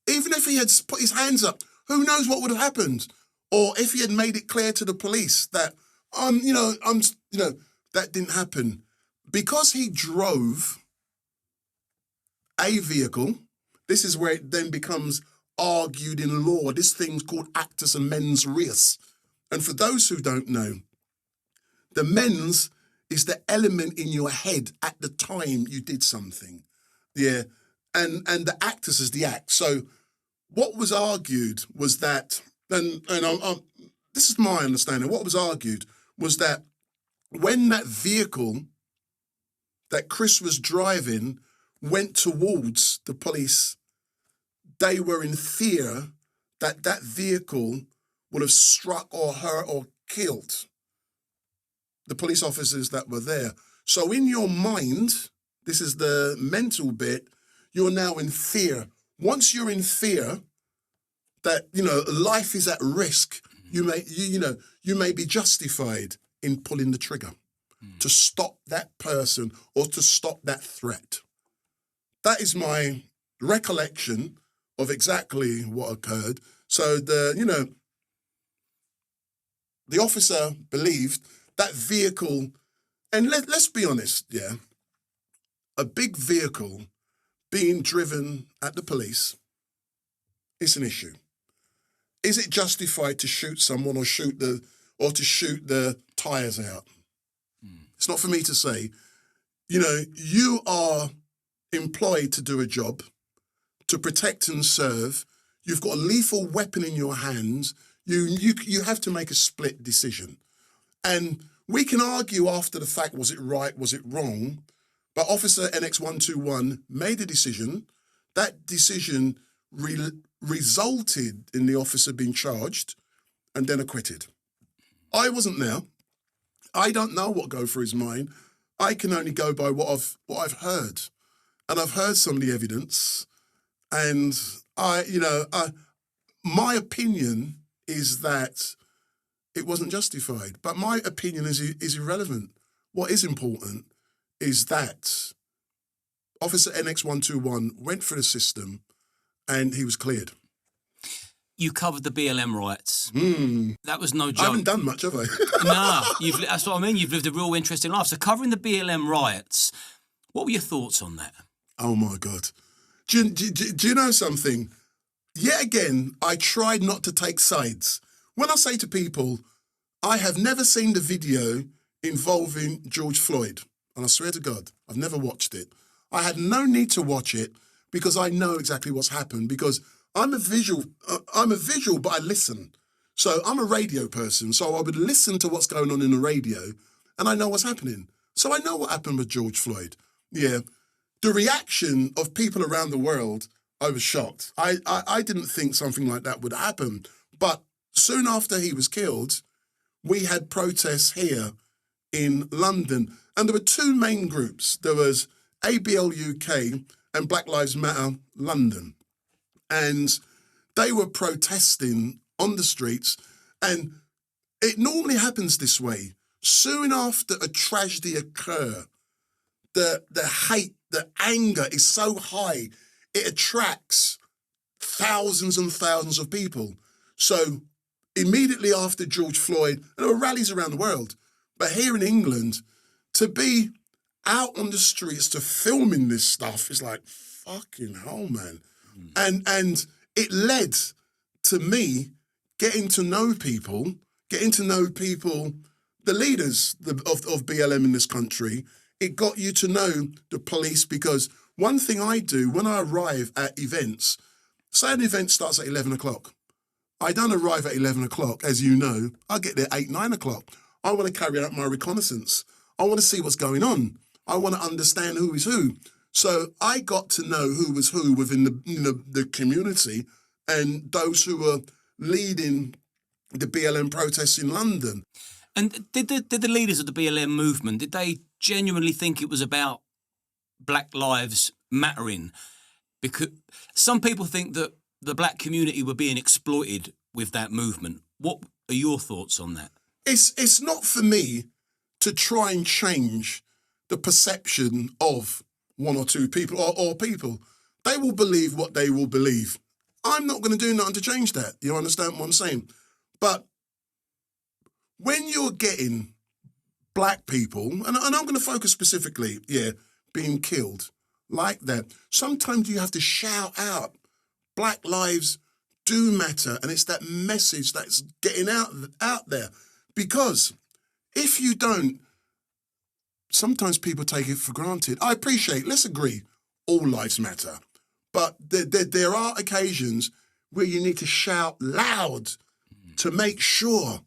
if he had put his hands up, who knows what would have happened? Or if he had made it clear to the police that, that didn't happen. Because he drove a vehicle, this is where it then becomes argued in law. This thing's called actus and mens res. And for those who don't know, the mens is the element in your head at the time you did something. Yeah. And the actus is the act. So what was argued was that, and this is my understanding, what was argued was that when that vehicle that Chris was driving went towards the police, they were in fear that that vehicle would have struck or hurt or killed the police officers that were there. So in your mind, this is the mental bit, you're now in fear. Once you're in fear that, life is at risk, you may be justified in pulling the trigger to stop that person or to stop that threat. That is my recollection of exactly what occurred. So the officer believed that vehicle, and let's be honest, yeah, a big vehicle being driven at the police is an issue. Is it justified to shoot someone or to shoot the tires out? It's not for me to say. You are employed to do a job, to protect and serve. You've got a lethal weapon in your hands. You have to make a split decision. And we can argue after the fact, was it right, was it wrong? But Officer NX121 made a decision. That decision resulted in the officer being charged and then acquitted. I wasn't there. I don't know what go through his mind. I can only go by what I've heard. And I've heard some of the evidence. And my opinion is that it wasn't justified. But my opinion is irrelevant. What is important is that Officer NX121 went through the system and he was cleared. You covered the BLM riots. That was no joke. I haven't done much, have I? Nah, that's what I mean. You've lived a real interesting life. So covering the BLM riots, what were your thoughts on that? Oh, my God. Do you know something? Yet again, I tried not to take sides. When I say to people, I have never seen the video involving George Floyd, and I swear to God, I've never watched it. I had no need to watch it because I know exactly what's happened, because I'm a visual, but I listen. So I'm a radio person, so I would listen to what's going on in the radio, and I know what's happening. So I know what happened with George Floyd. Yeah. The reaction of people around the world, I was shocked. I didn't think something like that would happen. But soon after he was killed, we had protests here in London. And there were two main groups. There was ABL UK and Black Lives Matter London. And they were protesting on the streets. And it normally happens this way. Soon after a tragedy occurs, the hate, the anger is so high, it attracts thousands and thousands of people. So immediately after George Floyd, and there were rallies around the world, but here in England, to be out on the streets to filming this stuff is like, fucking hell, man. And it led to me getting to know people getting to know people, the leaders of BLM in this country. It got you to know the police, because one thing I do when I arrive at events, say an event starts at 11 o'clock. I don't arrive at 11 o'clock, as you know. I get there 8, 9 o'clock. I want to carry out my reconnaissance. I want to see what's going on. I want to understand who is who. So I got to know who was who within the community, and those who were leading the BLM protests in London. And did the leaders of the BLM movement, did they genuinely think it was about Black Lives Mattering? Because some people think that the black community were being exploited with that movement. What are your thoughts on that? It's not for me to try and change the perception of one or two people or people. They will believe what they will believe. I'm not going to do nothing to change that. You understand what I'm saying? But when you're getting black people, and I'm going to focus specifically, being killed like that, sometimes you have to shout out, Black lives do matter, and it's that message that's getting out there. Because if you don't, sometimes people take it for granted. I appreciate, let's agree, all lives matter. But there are occasions where you need to shout loud to make sure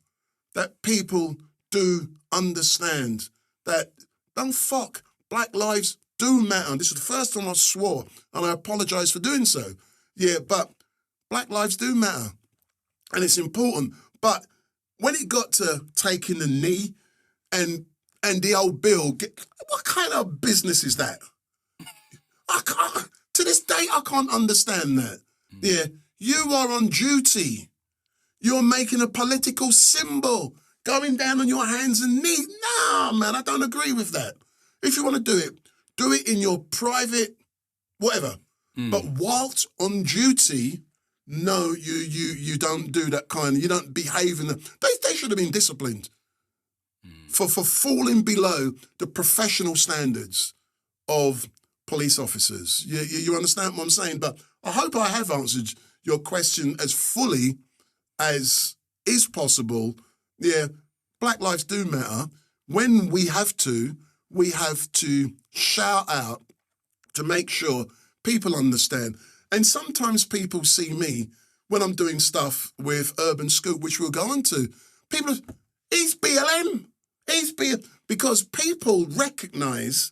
that people do understand that, don't fuck, Black lives do matter. This is the first time I swore, and I apologise for doing so. Yeah, but Black lives do matter, and it's important. But when it got to taking the knee and the old bill, what kind of business is that? To this day, I can't understand that. Yeah, you are on duty. You're making a political symbol, going down on your hands and knees. Nah, man, I don't agree with that. If you want to do it in your private, whatever. But whilst on duty, no, you don't do that kind. You don't behave in the. They should have been disciplined for falling below the professional standards of police officers. You understand what I'm saying? But I hope I have answered your question as fully as is possible. Yeah, Black lives do matter. When we have to shout out to make sure people understand. And sometimes people see me when I'm doing stuff with Urban Scoop, which we'll go on to. People, he's BLM. He's BLM. Because people recognise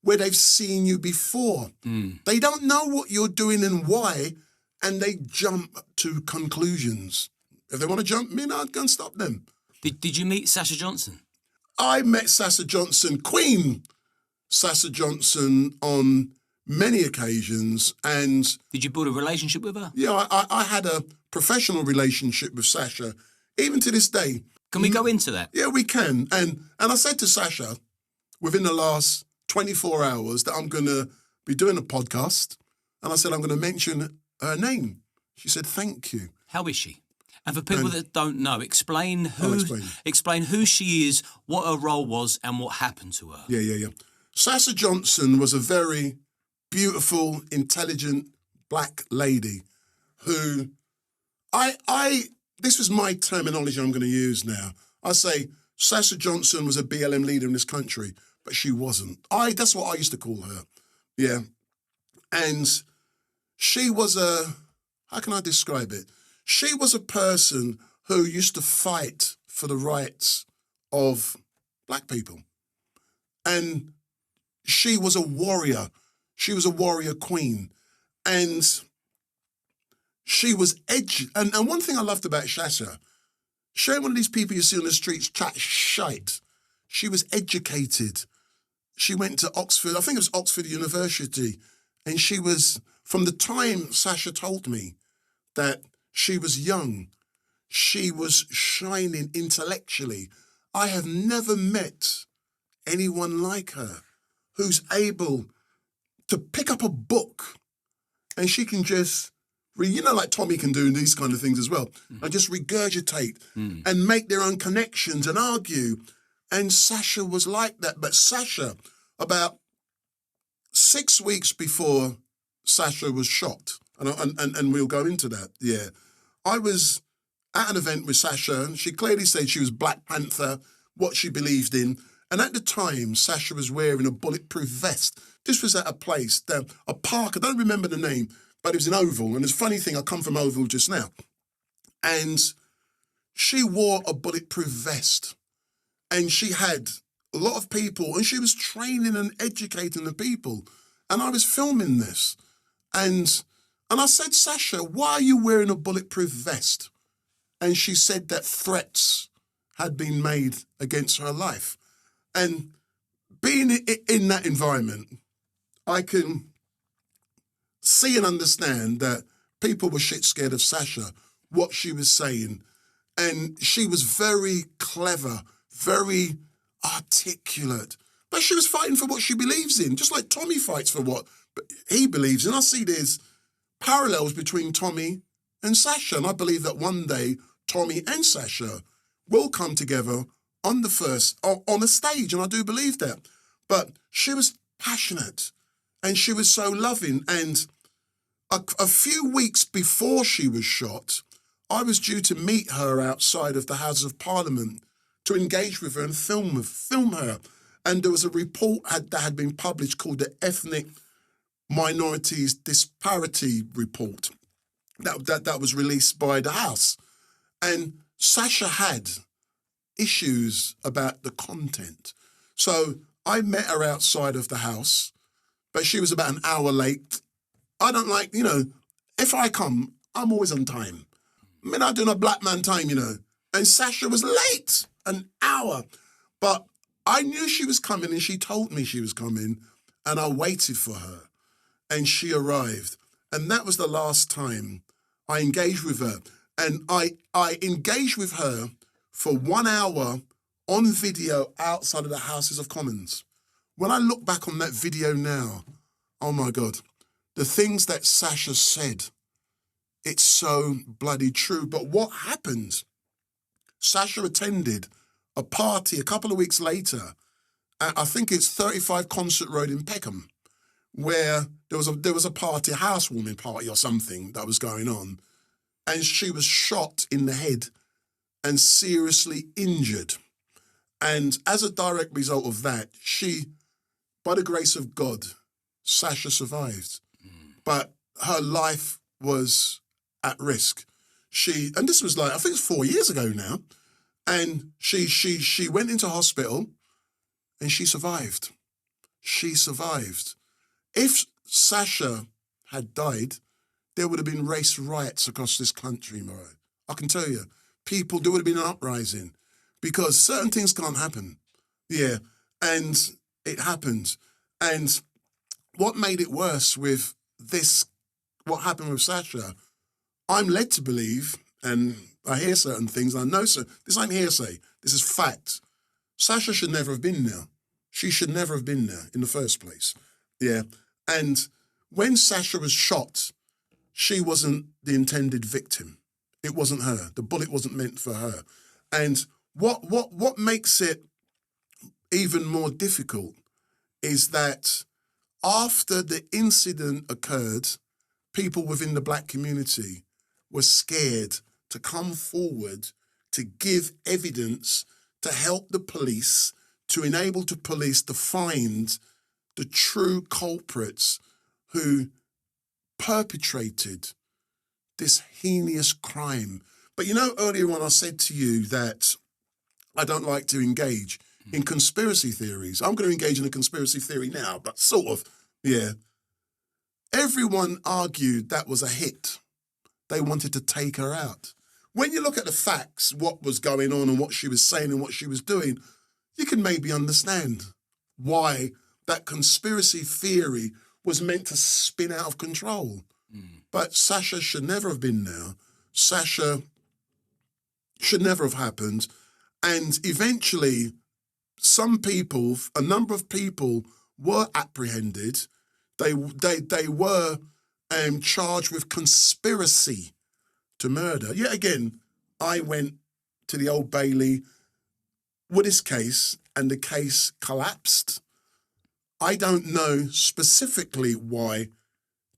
where they've seen you before. They don't know what you're doing and why, and they jump to conclusions. If they want to jump me, I'd go and stop them. Did you meet Sasha Johnson? I met Sasha Johnson, Queen Sasha Johnson, on many occasions. And did you build a relationship with her? Yeah, I had a professional relationship with Sasha, even to this day. Can we go into that? Yeah, we can. And I said to Sasha within the last 24 hours that I'm going to be doing a podcast, and I said I'm going to mention her name. She said, thank you. How is she? And for people that don't know, explain who she is, what her role was, and what happened to her. Yeah. Sasha Johnson was a very beautiful, intelligent black lady who this was my terminology I'm going to use now. I say Sasha Johnson was a BLM leader in this country, but she wasn't. That's what I used to call her. Yeah. And she was how can I describe it? She was a person who used to fight for the rights of black people. And she was a warrior. She was a warrior queen. And she was edgy. And one thing I loved about Sasha, she ain't one of these people you see on the streets chat shite. She was educated. She went to Oxford, I think it was Oxford University. And she was, from the time Sasha told me that she was young, she was shining intellectually. I have never met anyone like her who's able to pick up a book and she can just, like Tommy can do these kind of things as well, and just regurgitate and make their own connections and argue. And Sasha was like that. But Sasha, about 6 weeks before Sasha was shot, and we'll go into that, yeah, I was at an event with Sasha, and she clearly said she was Black Panther, what she believed in. And at the time, Sasha was wearing a bulletproof vest. This was at a place, a park, I don't remember the name, but it was in Oval. And it's a funny thing, I come from Oval just now. And she wore a bulletproof vest. And she had a lot of people, and she was training and educating the people. And I was filming this. And I said, Sasha, why are you wearing a bulletproof vest? And she said that threats had been made against her life. And being in that environment, I can see and understand that people were shit scared of Sasha, what she was saying. And she was very clever, very articulate. But she was fighting for what she believes in, just like Tommy fights for what he believes in. I see there's parallels between Tommy and Sasha. And I believe that one day Tommy and Sasha will come together on a stage, and I do believe that. But she was passionate, and she was so loving. And a few weeks before she was shot, I was due to meet her outside of the Houses of Parliament to engage with her and film her. And there was a report that had been published called the Ethnic Minorities Disparity Report that was released by the House. And Sasha had issues about the content. So I met her outside of the house, but she was about an hour late. I don't like, if I come, I'm always on time. I mean, I'm doing a black man time, And Sasha was late, an hour. But I knew she was coming, and she told me she was coming, and I waited for her, and she arrived. And that was the last time I engaged with her. And I engaged with her for 1 hour on video outside of the Houses of Commons. When I look back on that video now, oh my God, the things that Sasha said, it's so bloody true. But what happened? Sasha attended a party a couple of weeks later at, I think it's 35 Concert Road in Peckham, where there was a party, a housewarming party or something that was going on, and she was shot in the head and seriously injured. And as a direct result of that, she, by the grace of God, Sasha survived. But her life was at risk. And this was like, I think it's 4 years ago now. And she went into hospital and she survived. She survived. If Sasha had died, there would have been race riots across this country, Moreau. I can tell you. There would have been an uprising because certain things can't happen. Yeah. And it happened. And what made it worse with this, what happened with Sasha, I'm led to believe, and I hear certain things, and I know this ain't hearsay, this is fact. Sasha should never have been there. She should never have been there in the first place. Yeah. And when Sasha was shot, she wasn't the intended victim. It wasn't her. The bullet wasn't meant for her. And what makes it even more difficult is that after the incident occurred, people within the black community were scared to come forward to give evidence to help the police, to enable the police to find the true culprits who perpetrated this heinous crime. But earlier on I said to you that I don't like to engage in conspiracy theories. I'm going to engage in a conspiracy theory now, but sort of, yeah. Everyone argued that was a hit. They wanted to take her out. When you look at the facts, what was going on and what she was saying and what she was doing, you can maybe understand why that conspiracy theory was meant to spin out of control. But Sasha should never have been there. Sasha should never have happened. And eventually, a number of people were apprehended. They were charged with conspiracy to murder. Yet again, I went to the Old Bailey with this case, and the case collapsed. I don't know specifically why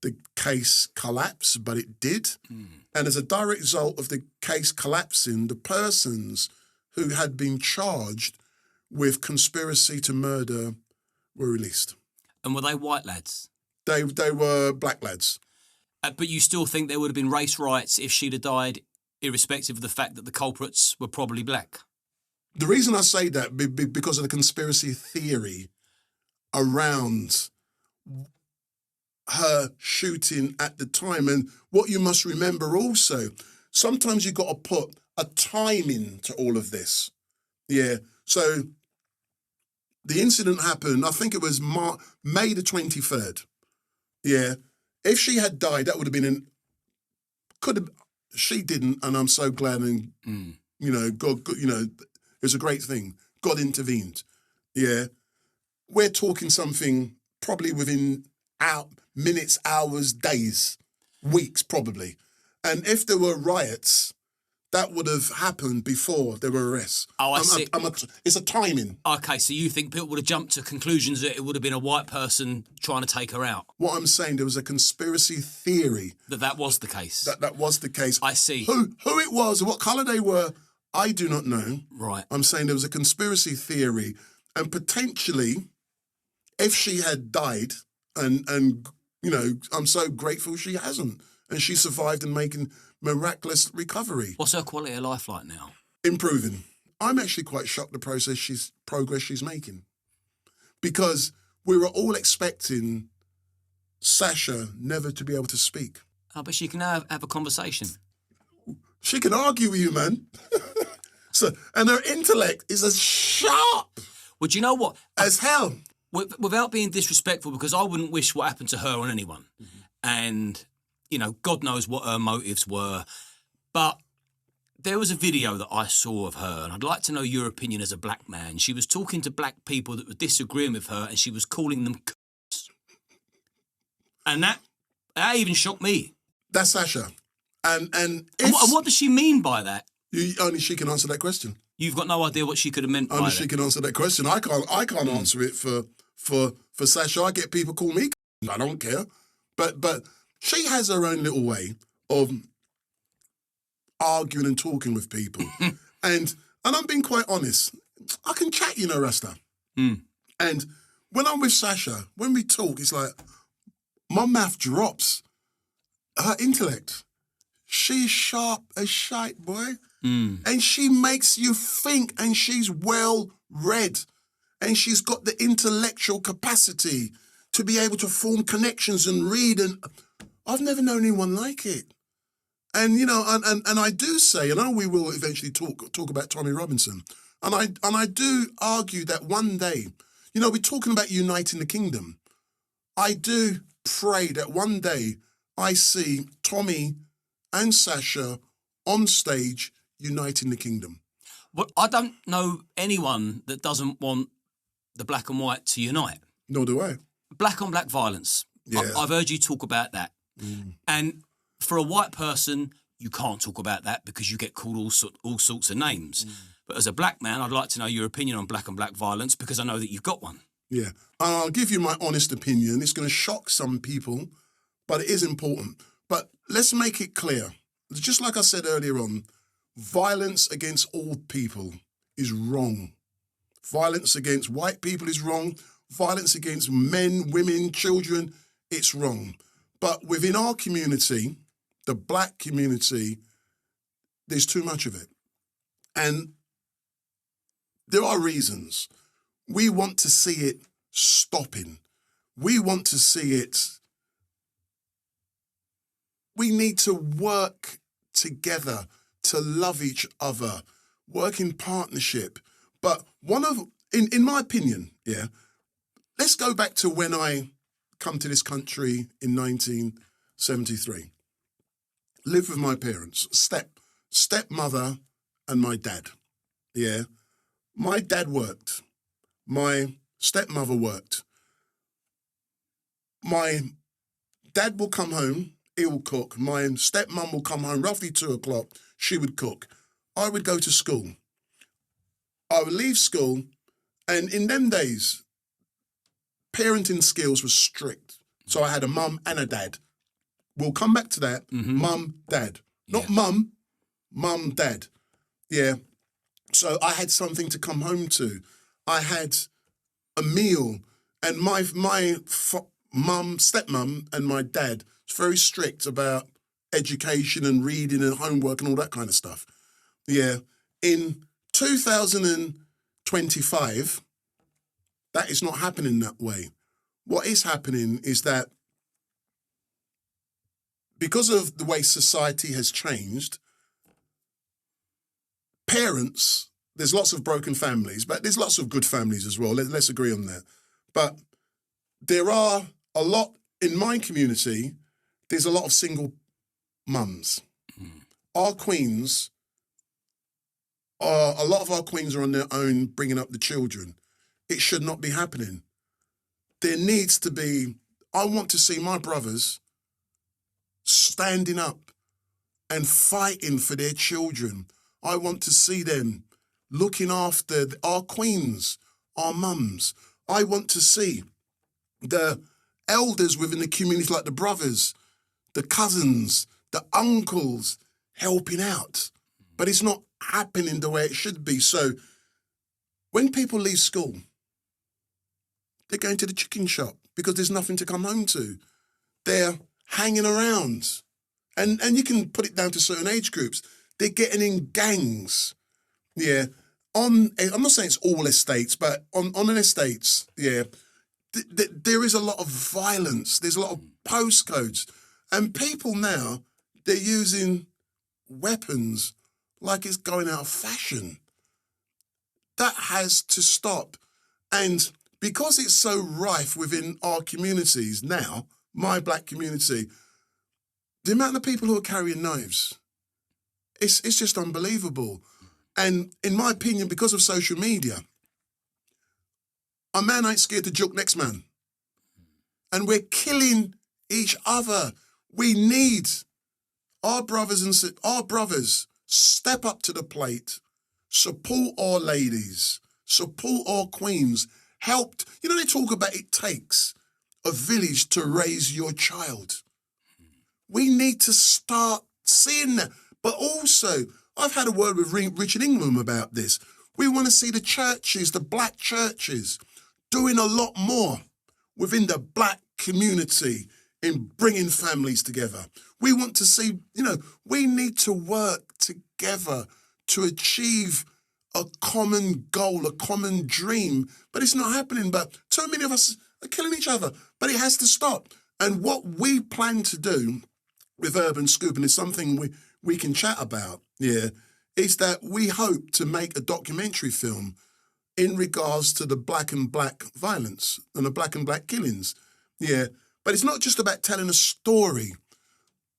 the case collapse, but it did. And as a direct result of the case collapsing, the persons who had been charged with conspiracy to murder were released. And were they white lads? They were black lads. But you still think there would have been race riots if she'd have died, irrespective of the fact that the culprits were probably black? The reason I say that because of the conspiracy theory around her shooting at the time. And what you must remember also, sometimes you've got to put a timing to all of this. Yeah. So the incident happened, I think it was May the 23rd. Yeah. If she had died, that would have been she didn't, and I'm so glad, and, God, it was a great thing. God intervened. Yeah. We're talking something probably within minutes, hours, days, weeks, probably. And if there were riots, that would have happened before there were arrests. Oh, I see. It's a timing. Okay, so you think people would have jumped to conclusions that it would have been a white person trying to take her out? What I'm saying, there was a conspiracy theory. That was the case? That was the case. I see. Who it was, what colour they were, I do not know. Right. I'm saying there was a conspiracy theory. And potentially, if she had died, and I'm so grateful she hasn't. And she survived and making miraculous recovery. What's her quality of life like now? Improving. I'm actually quite shocked the progress she's making. Because we were all expecting Sasha never to be able to speak. Oh, but she can have a conversation. She can argue with you, man. And her intellect is as sharp Well, do you know what? as hell. Without being disrespectful, because I wouldn't wish what happened to her on anyone. And, God knows what her motives were. But there was a video that I saw of her, and I'd like to know your opinion as a black man. She was talking to black people that were disagreeing with her, and she was calling them c***s. And that even shocked me. That's Sasha. And what does she mean by that? only she can answer that question. You've got no idea what she could have meant by Only that. she can answer that question. I can't answer it for Sasha. I get people call me. I don't care, but she has her own little way of arguing and talking with people, and I'm being quite honest. I can chat, Rasta. And when I'm with Sasha, when we talk, it's like my mouth drops. Her intellect, she's sharp as shite, boy. And she makes you think, and she's well read, and she's got the intellectual capacity to be able to form connections and read. And I've never known anyone like it. And and I do say, and I know we will eventually talk about Tommy Robinson, and I do argue that one day, we're talking about uniting the kingdom. I do pray that one day I see Tommy and Sasha on stage uniting the kingdom. Well, I don't know anyone that doesn't want the black and white to unite. Nor do I. Black on black violence. Yeah. I've heard you talk about that. And for a white person, you can't talk about that because you get called all sorts of names. But as a black man, I'd like to know your opinion on black and black violence because I know that you've got one. Yeah. I'll give you my honest opinion. It's going to shock some people, but it is important. But let's make it clear. Just like I said earlier on, violence against all people is wrong. Violence against white people is wrong. Violence against men, women, children, it's wrong. But within our community, the black community, there's too much of it. And there are reasons. We want to see it stopping. We want to see it. We need to work together to love each other, work in partnership. But in my opinion, let's go back to when I come to this country in 1973. Lived with my parents, stepmother and my dad. Yeah. My dad worked. My stepmother worked. My dad will come home, he will cook. My stepmom will come home roughly 2:00, she would cook. I would go to school. I would leave school, and in them days, parenting skills were strict. So I had a mum and a dad. we'll come back to that. Mum, dad. Not mum, dad. Yeah. So I had something to come home to. I had a meal, and my mum, stepmum, and my dad was very strict about education and reading and homework and all that kind of stuff. Yeah. In 2025, that is not happening that way. What is happening is that because of the way society has changed, parents, there's lots of broken families, but there's lots of good families as well. Let's agree on that. But there are a lot, in my community, there's a lot of single mums. Our queens a lot of our queens are on their own bringing up the children. It should not be happening. There needs to be, I want to see my brothers standing up and fighting for their children. I want to see them looking after our queens, our mums. I want to see the elders within the community, like the brothers, the cousins, the uncles, helping out. But it's not happening the way it should be. So when people leave school, they're going to the chicken shop because there's nothing to come home to. They're hanging around. And you can put it down to certain age groups. They're getting in gangs. Yeah. I'm not saying it's all estates, but on an estates, yeah, there is a lot of violence. There's a lot of postcodes. And people now, they're using weapons like it's going out of fashion. That has to stop. And because it's so rife within our communities now, my black community, the amount of people who are carrying knives, it's just unbelievable. And in my opinion, because of social media, a man ain't scared to juke next man. And we're killing each other. We need our brothers step up to the plate, support our ladies, support our queens, help. You know, they talk about it takes a village to raise your child. We need to start seeing that. But also, I've had a word with Richard Ingham about this. We want to see the churches, the black churches, doing a lot more within the black community in bringing families together. We want to see, we need to work together to achieve a common goal, a common dream. But it's not happening. But too many of us are killing each other. But it has to stop. And what we plan to do with Urban Scooping is something we can chat about, is that we hope to make a documentary film in regards to the black and black violence and the black and black killings. Yeah. But it's not just about telling a story.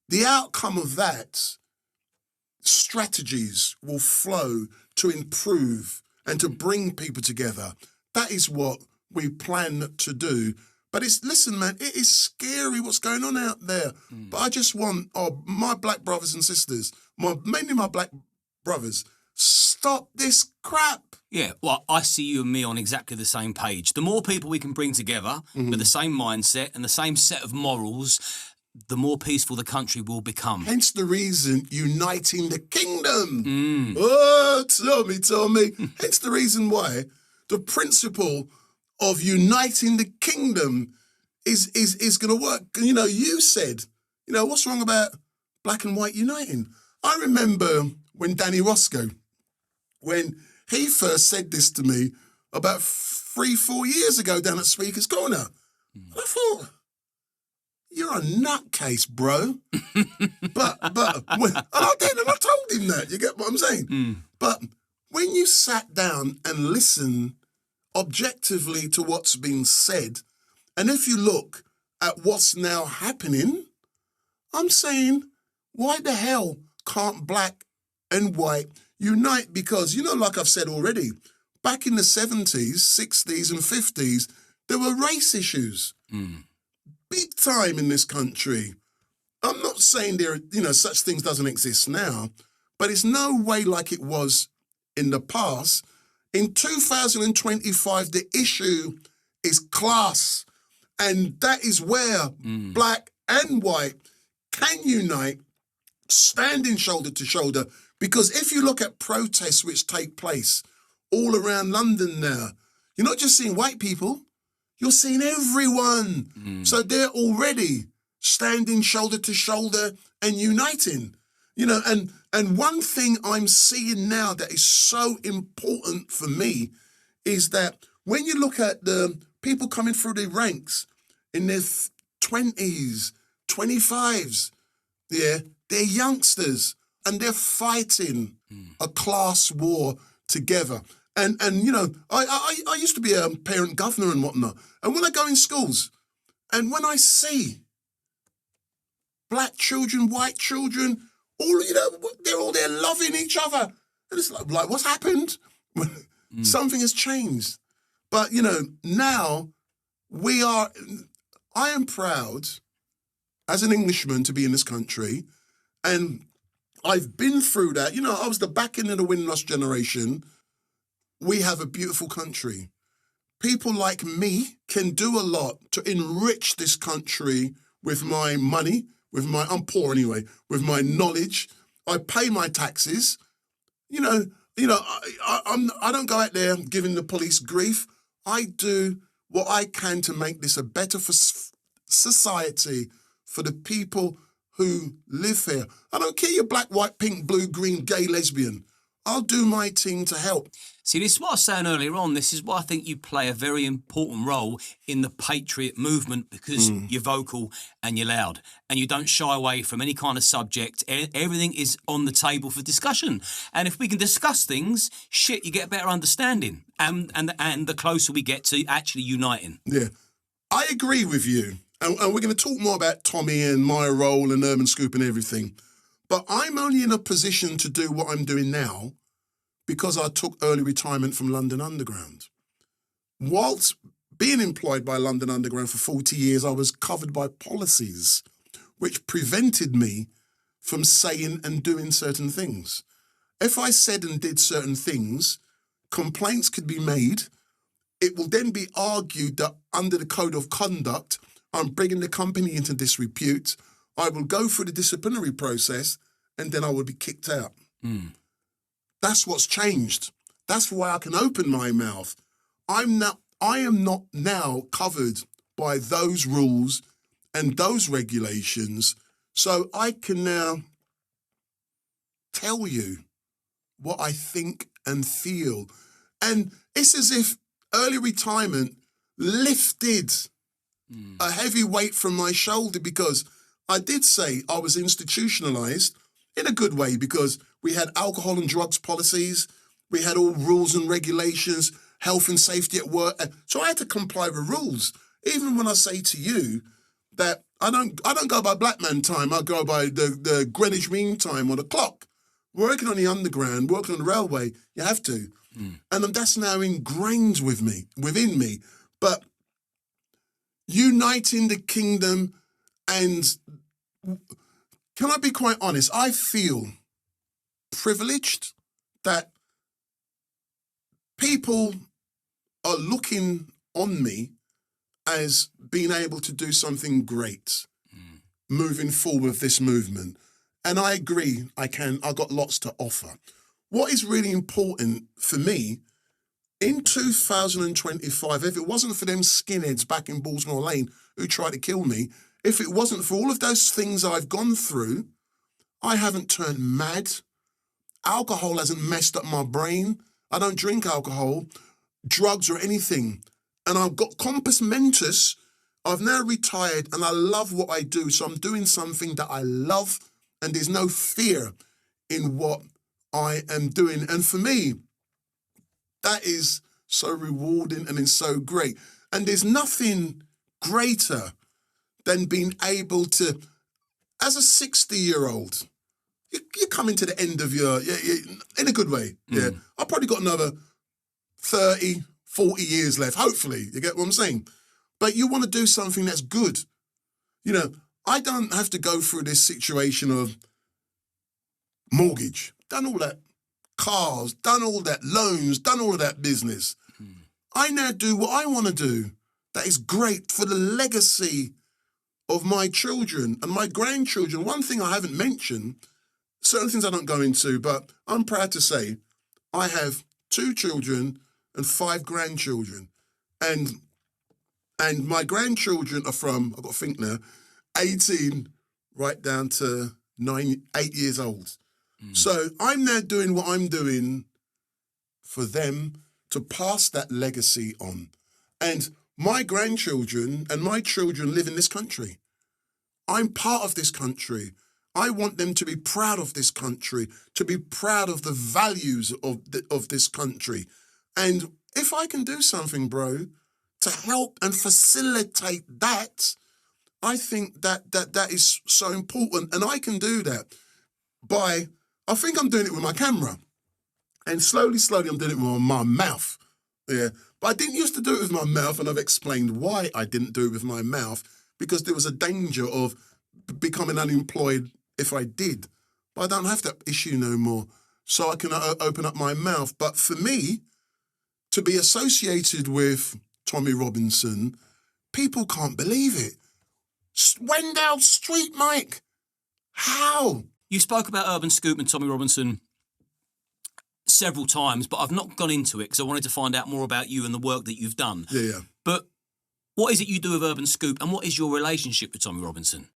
The outcome of that, strategies will flow to improve and to bring people together. That is what we plan to do. But listen, man, it is scary what's going on out there. But I just want my black brothers and sisters, mainly my black brothers, stop this crap. Yeah, well, I see you and me on exactly the same page. The more people we can bring together with the same mindset and the same set of morals, the more peaceful the country will become. Hence the reason uniting the kingdom. Oh, tell me. Hence the reason why the principle of uniting the kingdom is going to work. You said, what's wrong about black and white uniting? I remember when Danny Roscoe, when he first said this to me about 3-4 years ago down at Speaker's Corner. I thought, you're a nutcase, bro. but and I did, and I told him that. You get what I'm saying? But when you sat down and listened objectively to what's been said, and if you look at what's now happening, I'm saying, why the hell can't black and white unite? Because, like I've said already, back in the 70s, 60s and 50s, there were race issues. Big time in this country. I'm not saying such things doesn't exist now, but it's no way like it was in the past. In 2025, the issue is class. And that is where black and white can unite, standing shoulder to shoulder. Because if you look at protests which take place all around London now, you're not just seeing white people, you're seeing everyone. So they're already standing shoulder to shoulder and uniting. You know, and one thing I'm seeing now that is so important for me is that when you look at the people coming through the ranks in their 20s, 25s, yeah, they're youngsters and they're fighting a class war together. And you know, I used to be a parent governor and whatnot. And when I go in schools and when I see black children, white children, all, you know, they're all there loving each other. And it's like what's happened? Something has changed. But, you know, now I am proud as an Englishman to be in this country. And I've been through that. You know, I was the back end of the win-loss generation. We have a beautiful country. People like me can do a lot to enrich this country with my money, I'm poor anyway, with my knowledge. I pay my taxes. You know, I don't go out there giving the police grief. I do what I can to make this a better society for the people who live here. I don't care you're black, white, pink, blue, green, gay, lesbian. I'll do my thing to help. See, this is what I was saying earlier on. This is why I think you play a very important role in the patriot movement because you're vocal and you're loud and you don't shy away from any kind of subject. Everything is on the table for discussion. And if we can discuss things, you get a better understanding. And the closer we get to actually uniting. Yeah, I agree with you. And we're going to talk more about Tommy and my role and Urban Scoop and everything. But I'm only in a position to do what I'm doing now because I took early retirement from London Underground. Whilst being employed by London Underground for 40 years, I was covered by policies which prevented me from saying and doing certain things. If I said and did certain things, complaints could be made. It will then be argued that under the code of conduct, I'm bringing the company into disrepute. I will go through the disciplinary process and then I will be kicked out. That's what's changed. That's why I can open my mouth. I am not now covered by those rules and those regulations. So I can now tell you what I think and feel. And it's as if early retirement lifted a heavy weight from my shoulder because I did say I was institutionalized in a good way because we had alcohol and drugs policies, we had all rules and regulations, health and safety at work. So I had to comply with rules. Even when I say to you that I don't go by black man time, I go by the Greenwich Mean Time or the clock. Working on the underground, working on the railway, you have to. And that's now ingrained within me. But uniting the kingdom and, can I be quite honest, I feel privileged that people are looking on me as being able to do something great moving forward with this movement. And I agree, I've got lots to offer. What is really important for me, in 2025, if it wasn't for them skinheads back in Baltimore Lane who tried to kill me, if it wasn't for all of those things I've gone through, I haven't turned mad. Alcohol hasn't messed up my brain. I don't drink alcohol, drugs or anything. And I've got compos mentis. I've now retired and I love what I do. So I'm doing something that I love and there's no fear in what I am doing. And for me, that is so rewarding and it's so great. And there's nothing greater than being able to, as a 60-year-old, you're coming to the end of your, in a good way, yeah. I've probably got another 30, 40 years left, hopefully, you get what I'm saying? But you want to do something that's good. You know, I don't have to go through this situation of mortgage, done all that, cars, done all that, loans, done all of that business. I now do what I want to do that is great for the legacy of my children and my grandchildren. One thing I haven't mentioned, certain things I don't go into, but I'm proud to say I have 2 children and 5 grandchildren. And my grandchildren are from, I've got to think now, 18 right down to 8 years old. So I'm now doing what I'm doing for them to pass that legacy on. And my grandchildren and my children live in this country. I'm part of this country. I want them to be proud of this country, to be proud of the values of this country. And if I can do something, bro, to help and facilitate that, I think that is so important. And I can do that by, I think I'm doing it with my camera. And slowly, I'm doing it with my mouth. Yeah. But I didn't used to do it with my mouth, and I've explained why I didn't do it with my mouth, because there was a danger of becoming unemployed if I did. But I don't have that issue no more. So I can open up my mouth. But for me, to be associated with Tommy Robinson, people can't believe it. Wendell Street Mike. How? You spoke about 𝐬𝐮𝐬𝐫𝐤 and Tommy Robinson several times, but I've not gone into it because I wanted to find out more about you and the work that you've done. Yeah. But what is it you do with 𝐬𝐻𝐿𝐵𝐿 and what is your relationship with Tommy Robinson?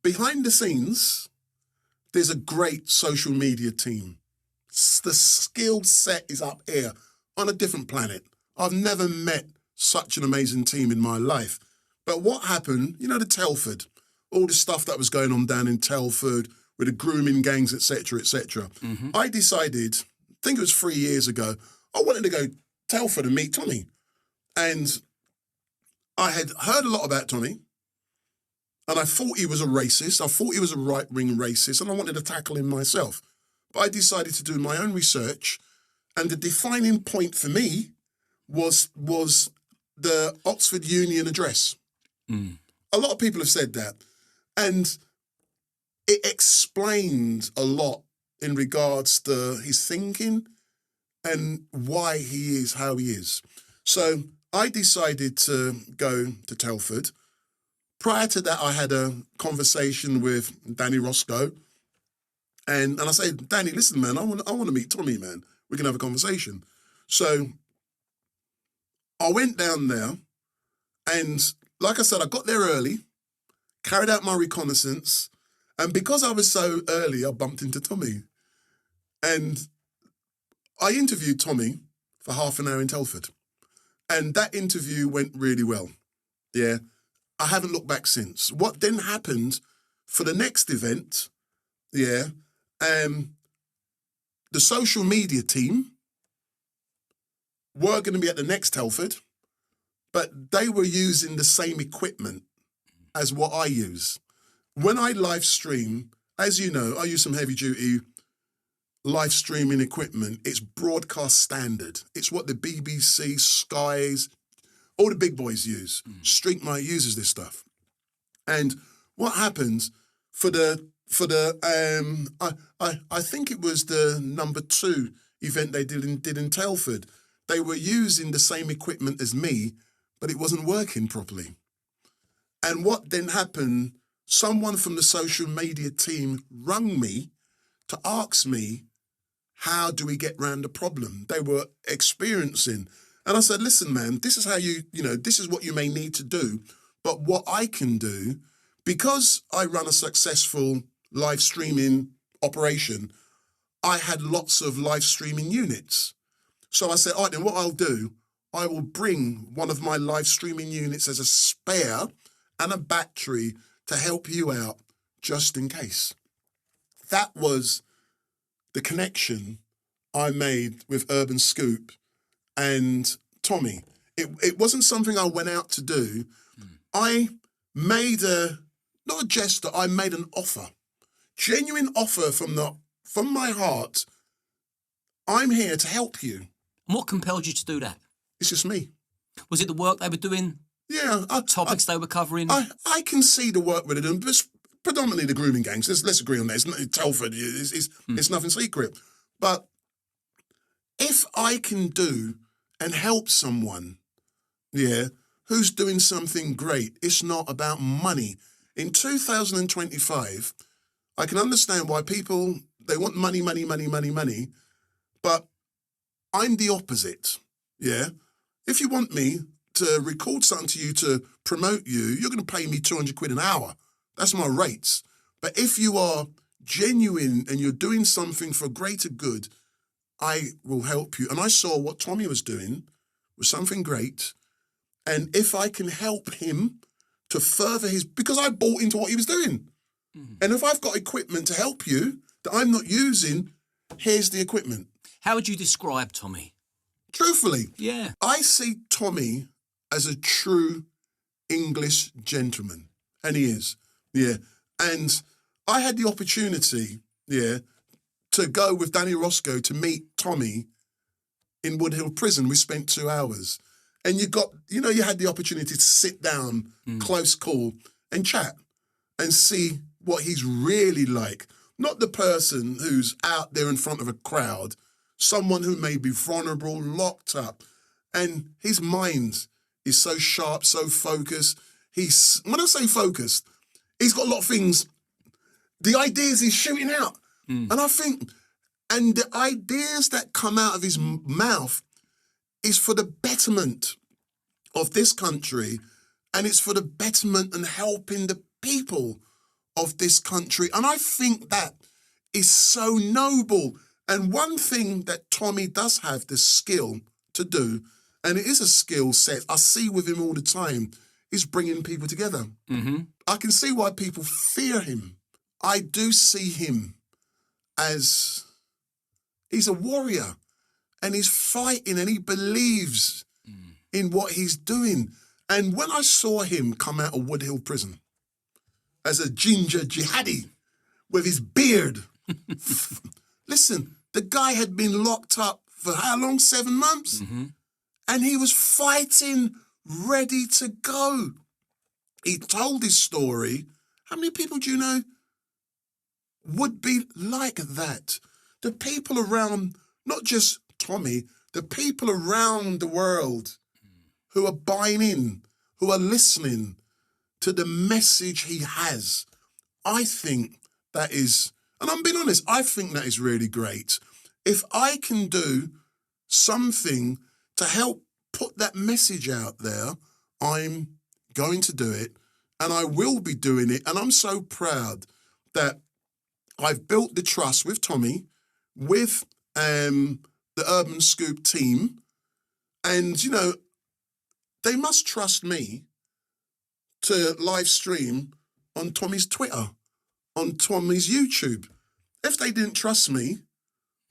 Behind the scenes, there's a great social media team. The skill set is up here on a different planet. I've never met such an amazing team in my life. But what happened, you know, the Telford, all the stuff that was going on down in Telford with the grooming gangs, etc., etc. I decided, I think it was 3 years ago, I wanted to go Telford and meet Tommy. And I had heard a lot about Tommy, and I thought he was a racist. I thought he was a right-wing racist, and I wanted to tackle him myself. But I decided to do my own research, and the defining point for me was the Oxford Union Address. A lot of people have said that, and it explained a lot in regards to his thinking and why he is how he is. So I decided to go to Telford. Prior to that, I had a conversation with Danny Roscoe, and I said, Danny, listen, man, I want to meet Tommy, man. We can have a conversation. So I went down there, and like I said, I got there early, carried out my reconnaissance, and because I was so early, I bumped into Tommy. And I interviewed Tommy for half an hour in Telford. And that interview went really well. Yeah. I haven't looked back since. What then happened for the next event, yeah, the social media team were going to be at the next Telford, but they were using the same equipment as what I use. When I live stream, as you know, I use some heavy duty live streaming equipment. It's broadcast standard. It's what the BBC, Skies, all the big boys use. Street Mike uses this stuff. And what happens for the I think it was the number 2 event they did in Telford. They were using the same equipment as me, but it wasn't working properly. And what then happened, someone from the social media team rang me to ask me, how do we get around the problem they were experiencing? And I said, listen, man, this is how this is what you may need to do. But what I can do, because I run a successful live streaming operation, I had lots of live streaming units. So I said, all right, then what I'll do, I will bring one of my live streaming units as a spare and a battery to help you out just in case. That was the connection I made with 𝐬𝐿𝐵𝐿 and Tommy. It wasn't something I went out to do. I made not a gesture, I made an offer. Genuine offer from my heart. I'm here to help you. And what compelled you to do that? It's just me. Was it the work they were doing? Yeah. Topics they were covering? I can see the work we're doing, but it's predominantly the grooming gangs. Let's agree on that. It's Telford. It's nothing secret. But if I can do and help someone, yeah, who's doing something great, it's not about money. In 2025, I can understand why people, they want money, money, money, money, money, but I'm the opposite, yeah? If you want me to record something to you to promote you, you're going to pay me 200 quid an hour. That's my rates. But if you are genuine and you're doing something for greater good, I will help you. And I saw what Tommy was doing was something great. And if I can help him to further his, because I bought into what he was doing. And if I've got equipment to help you that I'm not using, here's the equipment. How would you describe Tommy? Truthfully, Yeah. I see Tommy as a true English gentleman. And he is, yeah. And I had the opportunity, yeah, to go with Danny Roscoe to meet Tommy in Woodhill Prison. We spent 2 hours. And you had the opportunity to sit down, close call, and chat and see what he's really like. Not the person who's out there in front of a crowd, someone who may be vulnerable, locked up. And his mind is so sharp, so focused. When I say focused, he's got a lot of things, the ideas he's shooting out. And I think, and the ideas that come out of his mouth is for the betterment of this country, and it's for the betterment and helping the people of this country. And I think that is so noble. And one thing that Tommy does have the skill to do, and it is a skill set I see with him all the time, is bringing people together. I can see why people fear him. I do see him as he's a warrior and he's fighting and he believes in what he's doing. And when I saw him come out of Woodhill Prison as a ginger jihadi with his beard, listen, the guy had been locked up for how long? 7 months? And he was fighting, ready to go. He told his story. How many people do you know would be like that? The people around, not just Tommy, the people around the world who are buying in, who are listening to the message he has. I think that is, and I'm being honest, I think that is really great. If I can do something to help put that message out there, I'm going to do it, and I will be doing it. And I'm so proud that I've built the trust with Tommy, with the Urban Scoop team, and, they must trust me to live stream on Tommy's Twitter, on Tommy's YouTube. If they didn't trust me,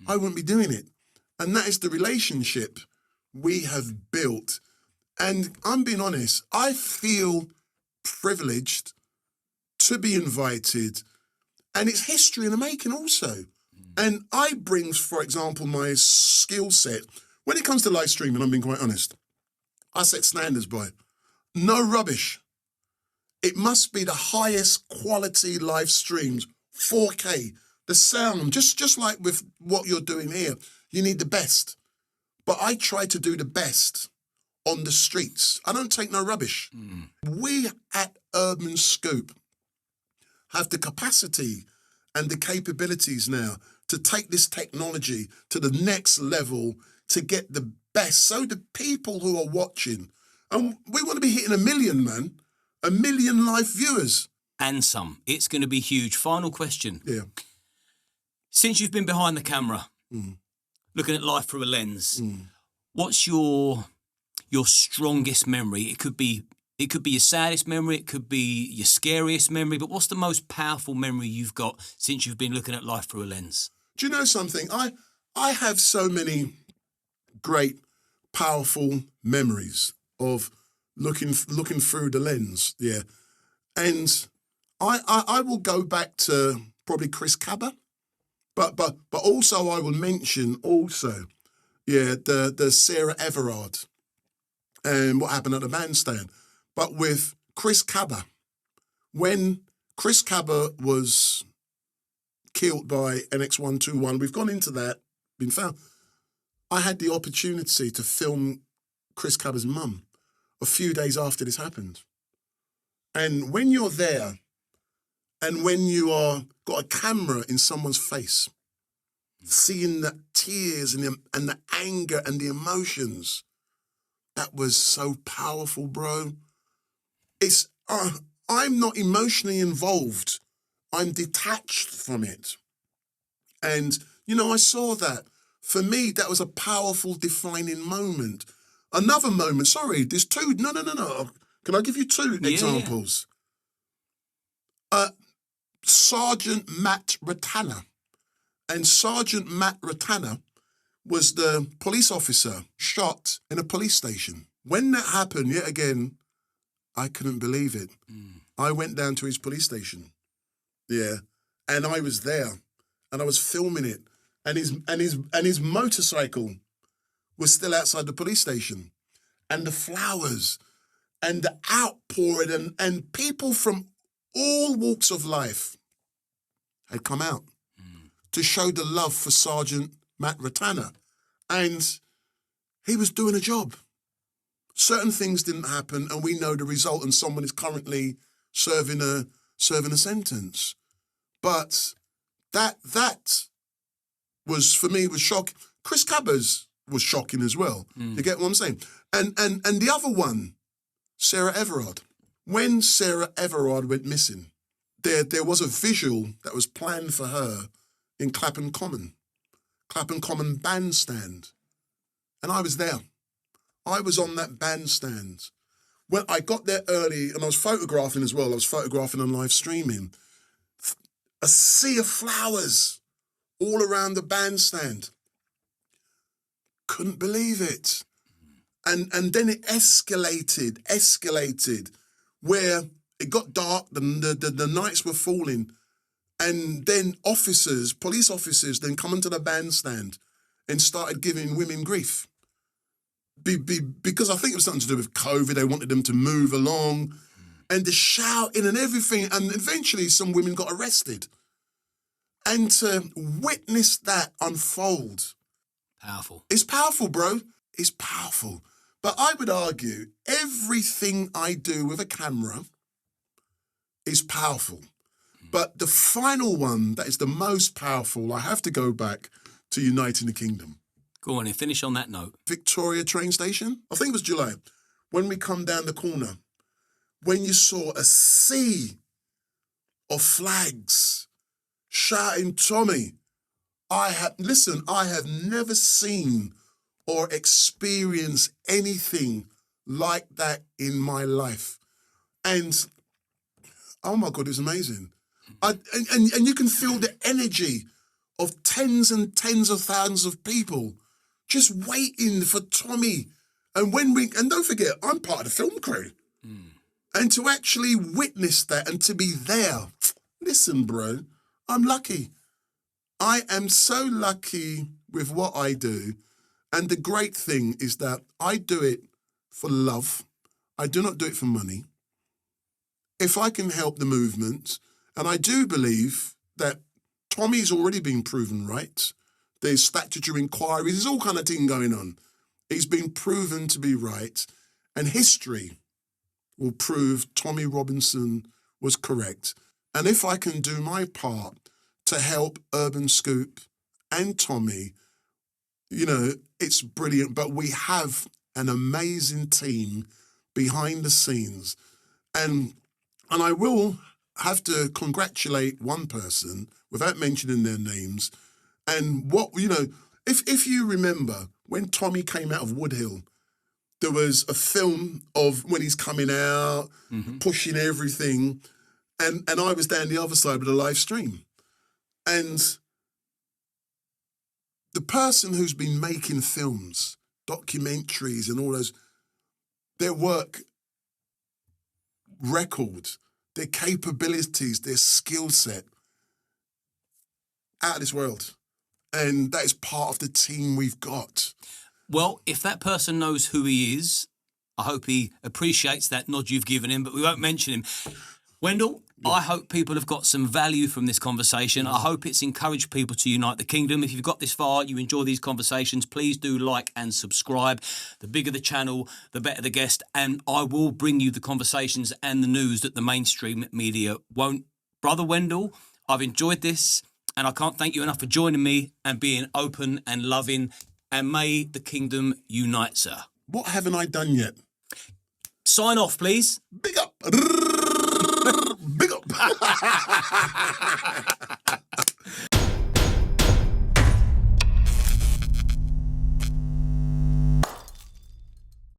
I wouldn't be doing it. And that is the relationship we have built. And I'm being honest, I feel privileged to be invited. And it's history in the making also. And I bring, for example, my skill set. When it comes to live streaming, I'm being quite honest. I set standards, boy. No rubbish. It must be the highest quality live streams, 4K. The sound, just like with what you're doing here, you need the best. But I try to do the best on the streets. I don't take no rubbish. We at Urban Scoop have the capacity and the capabilities now to take this technology to the next level, to get the best. So the people who are watching, and we want to be hitting 1 million, man, 1 million live viewers. And some. It's going to be huge. Final question. Yeah. Since you've been behind the camera, looking at life through a lens, what's your strongest memory? It could be your saddest memory, it could be your scariest memory, but what's the most powerful memory you've got since you've been looking at life through a lens? Do you know something? I have so many great, powerful memories of looking through the lens, yeah. And I will go back to probably Chris Kaba, but also I will mention also, yeah, the Sarah Everard and what happened at the bandstand. But with Chris Kaba, when Chris Kaba was killed by NX121, we've gone into that, been found. I had the opportunity to film Chris Kaba's mum a few days after this happened. And when you're there And when you are got a camera in someone's face, seeing the tears and the anger and the emotions, that was so powerful, bro. It's I'm not emotionally involved. I'm detached from it. And, you know, I saw that. For me, that was a powerful, defining moment. Another moment, sorry, there's two. No. Can I give you two examples? Sergeant Matt Ratana. And Sergeant Matt Ratana was the police officer shot in a police station. When that happened, yet again, I couldn't believe it. I went down to his police station. Yeah. And I was there. And I was filming it. And his motorcycle was still outside the police station. And the flowers and the outpouring and people from all walks of life had come out to show the love for Sergeant Matt Ratana. And he was doing a job. Certain things didn't happen, and we know the result, and someone is currently serving a sentence. But that was, for me, was shocking. Chris Kaba's was shocking as well. You get what I'm saying? And the other one, Sarah Everard. When Sarah Everard went missing, there was a visual that was planned for her in Clapham Common bandstand. And I was there. I was on that bandstand. When I got there early, and I was photographing as well. I was photographing and live streaming. A sea of flowers all around the bandstand. Couldn't believe it. And then it escalated, where it got dark, the nights were falling, and then police officers then come into the bandstand and started giving women grief. Because I think it was something to do with COVID, they wanted them to move along, and the shouting and everything, and eventually some women got arrested. And to witness that unfold. Powerful. It's powerful, bro. It's powerful. But I would argue everything I do with a camera is powerful. But the final one that is the most powerful, I have to go back to Uniting the Kingdom. Go on and finish on that note. Victoria train station, I think it was July, when we come down the corner, when you saw a sea of flags shouting, Tommy, I have never seen or experienced anything like that in my life. And, oh my God, it was amazing. And you can feel the energy of tens and tens of thousands of people just waiting for Tommy. And don't forget, I'm part of the film crew. And to actually witness that and to be there, listen, bro, I'm lucky. I am so lucky with what I do. And the great thing is that I do it for love. I do not do it for money. If I can help the movement, and I do believe that Tommy's already been proven right. There's statutory inquiries, there's all kind of thing going on. He's been proven to be right. And history will prove Tommy Robinson was correct. And if I can do my part to help Urban Scoop and Tommy, you know, it's brilliant. But we have an amazing team behind the scenes. And I will have to congratulate one person without mentioning their names. And if you remember, when Tommy came out of Woodhill, there was a film of when he's coming out, pushing everything. And I was down the other side with a live stream. And the person who's been making films, documentaries and all those, their work record, their capabilities, their skill set, out of this world. And that is part of the team we've got. Well, if that person knows who he is, I hope he appreciates that nod you've given him, but we won't mention him. Wendell, I hope people have got some value from this conversation. I hope it's encouraged people to unite the kingdom. If you've got this far, you enjoy these conversations, please do like and subscribe. The bigger the channel, the better the guest. And I will bring you the conversations and the news that the mainstream media won't Brother Wendell, I've enjoyed this, and I can't thank you enough for joining me and being open and loving, and may the kingdom unite, sir. What haven't I done yet? Sign off, please. Big up. Big up.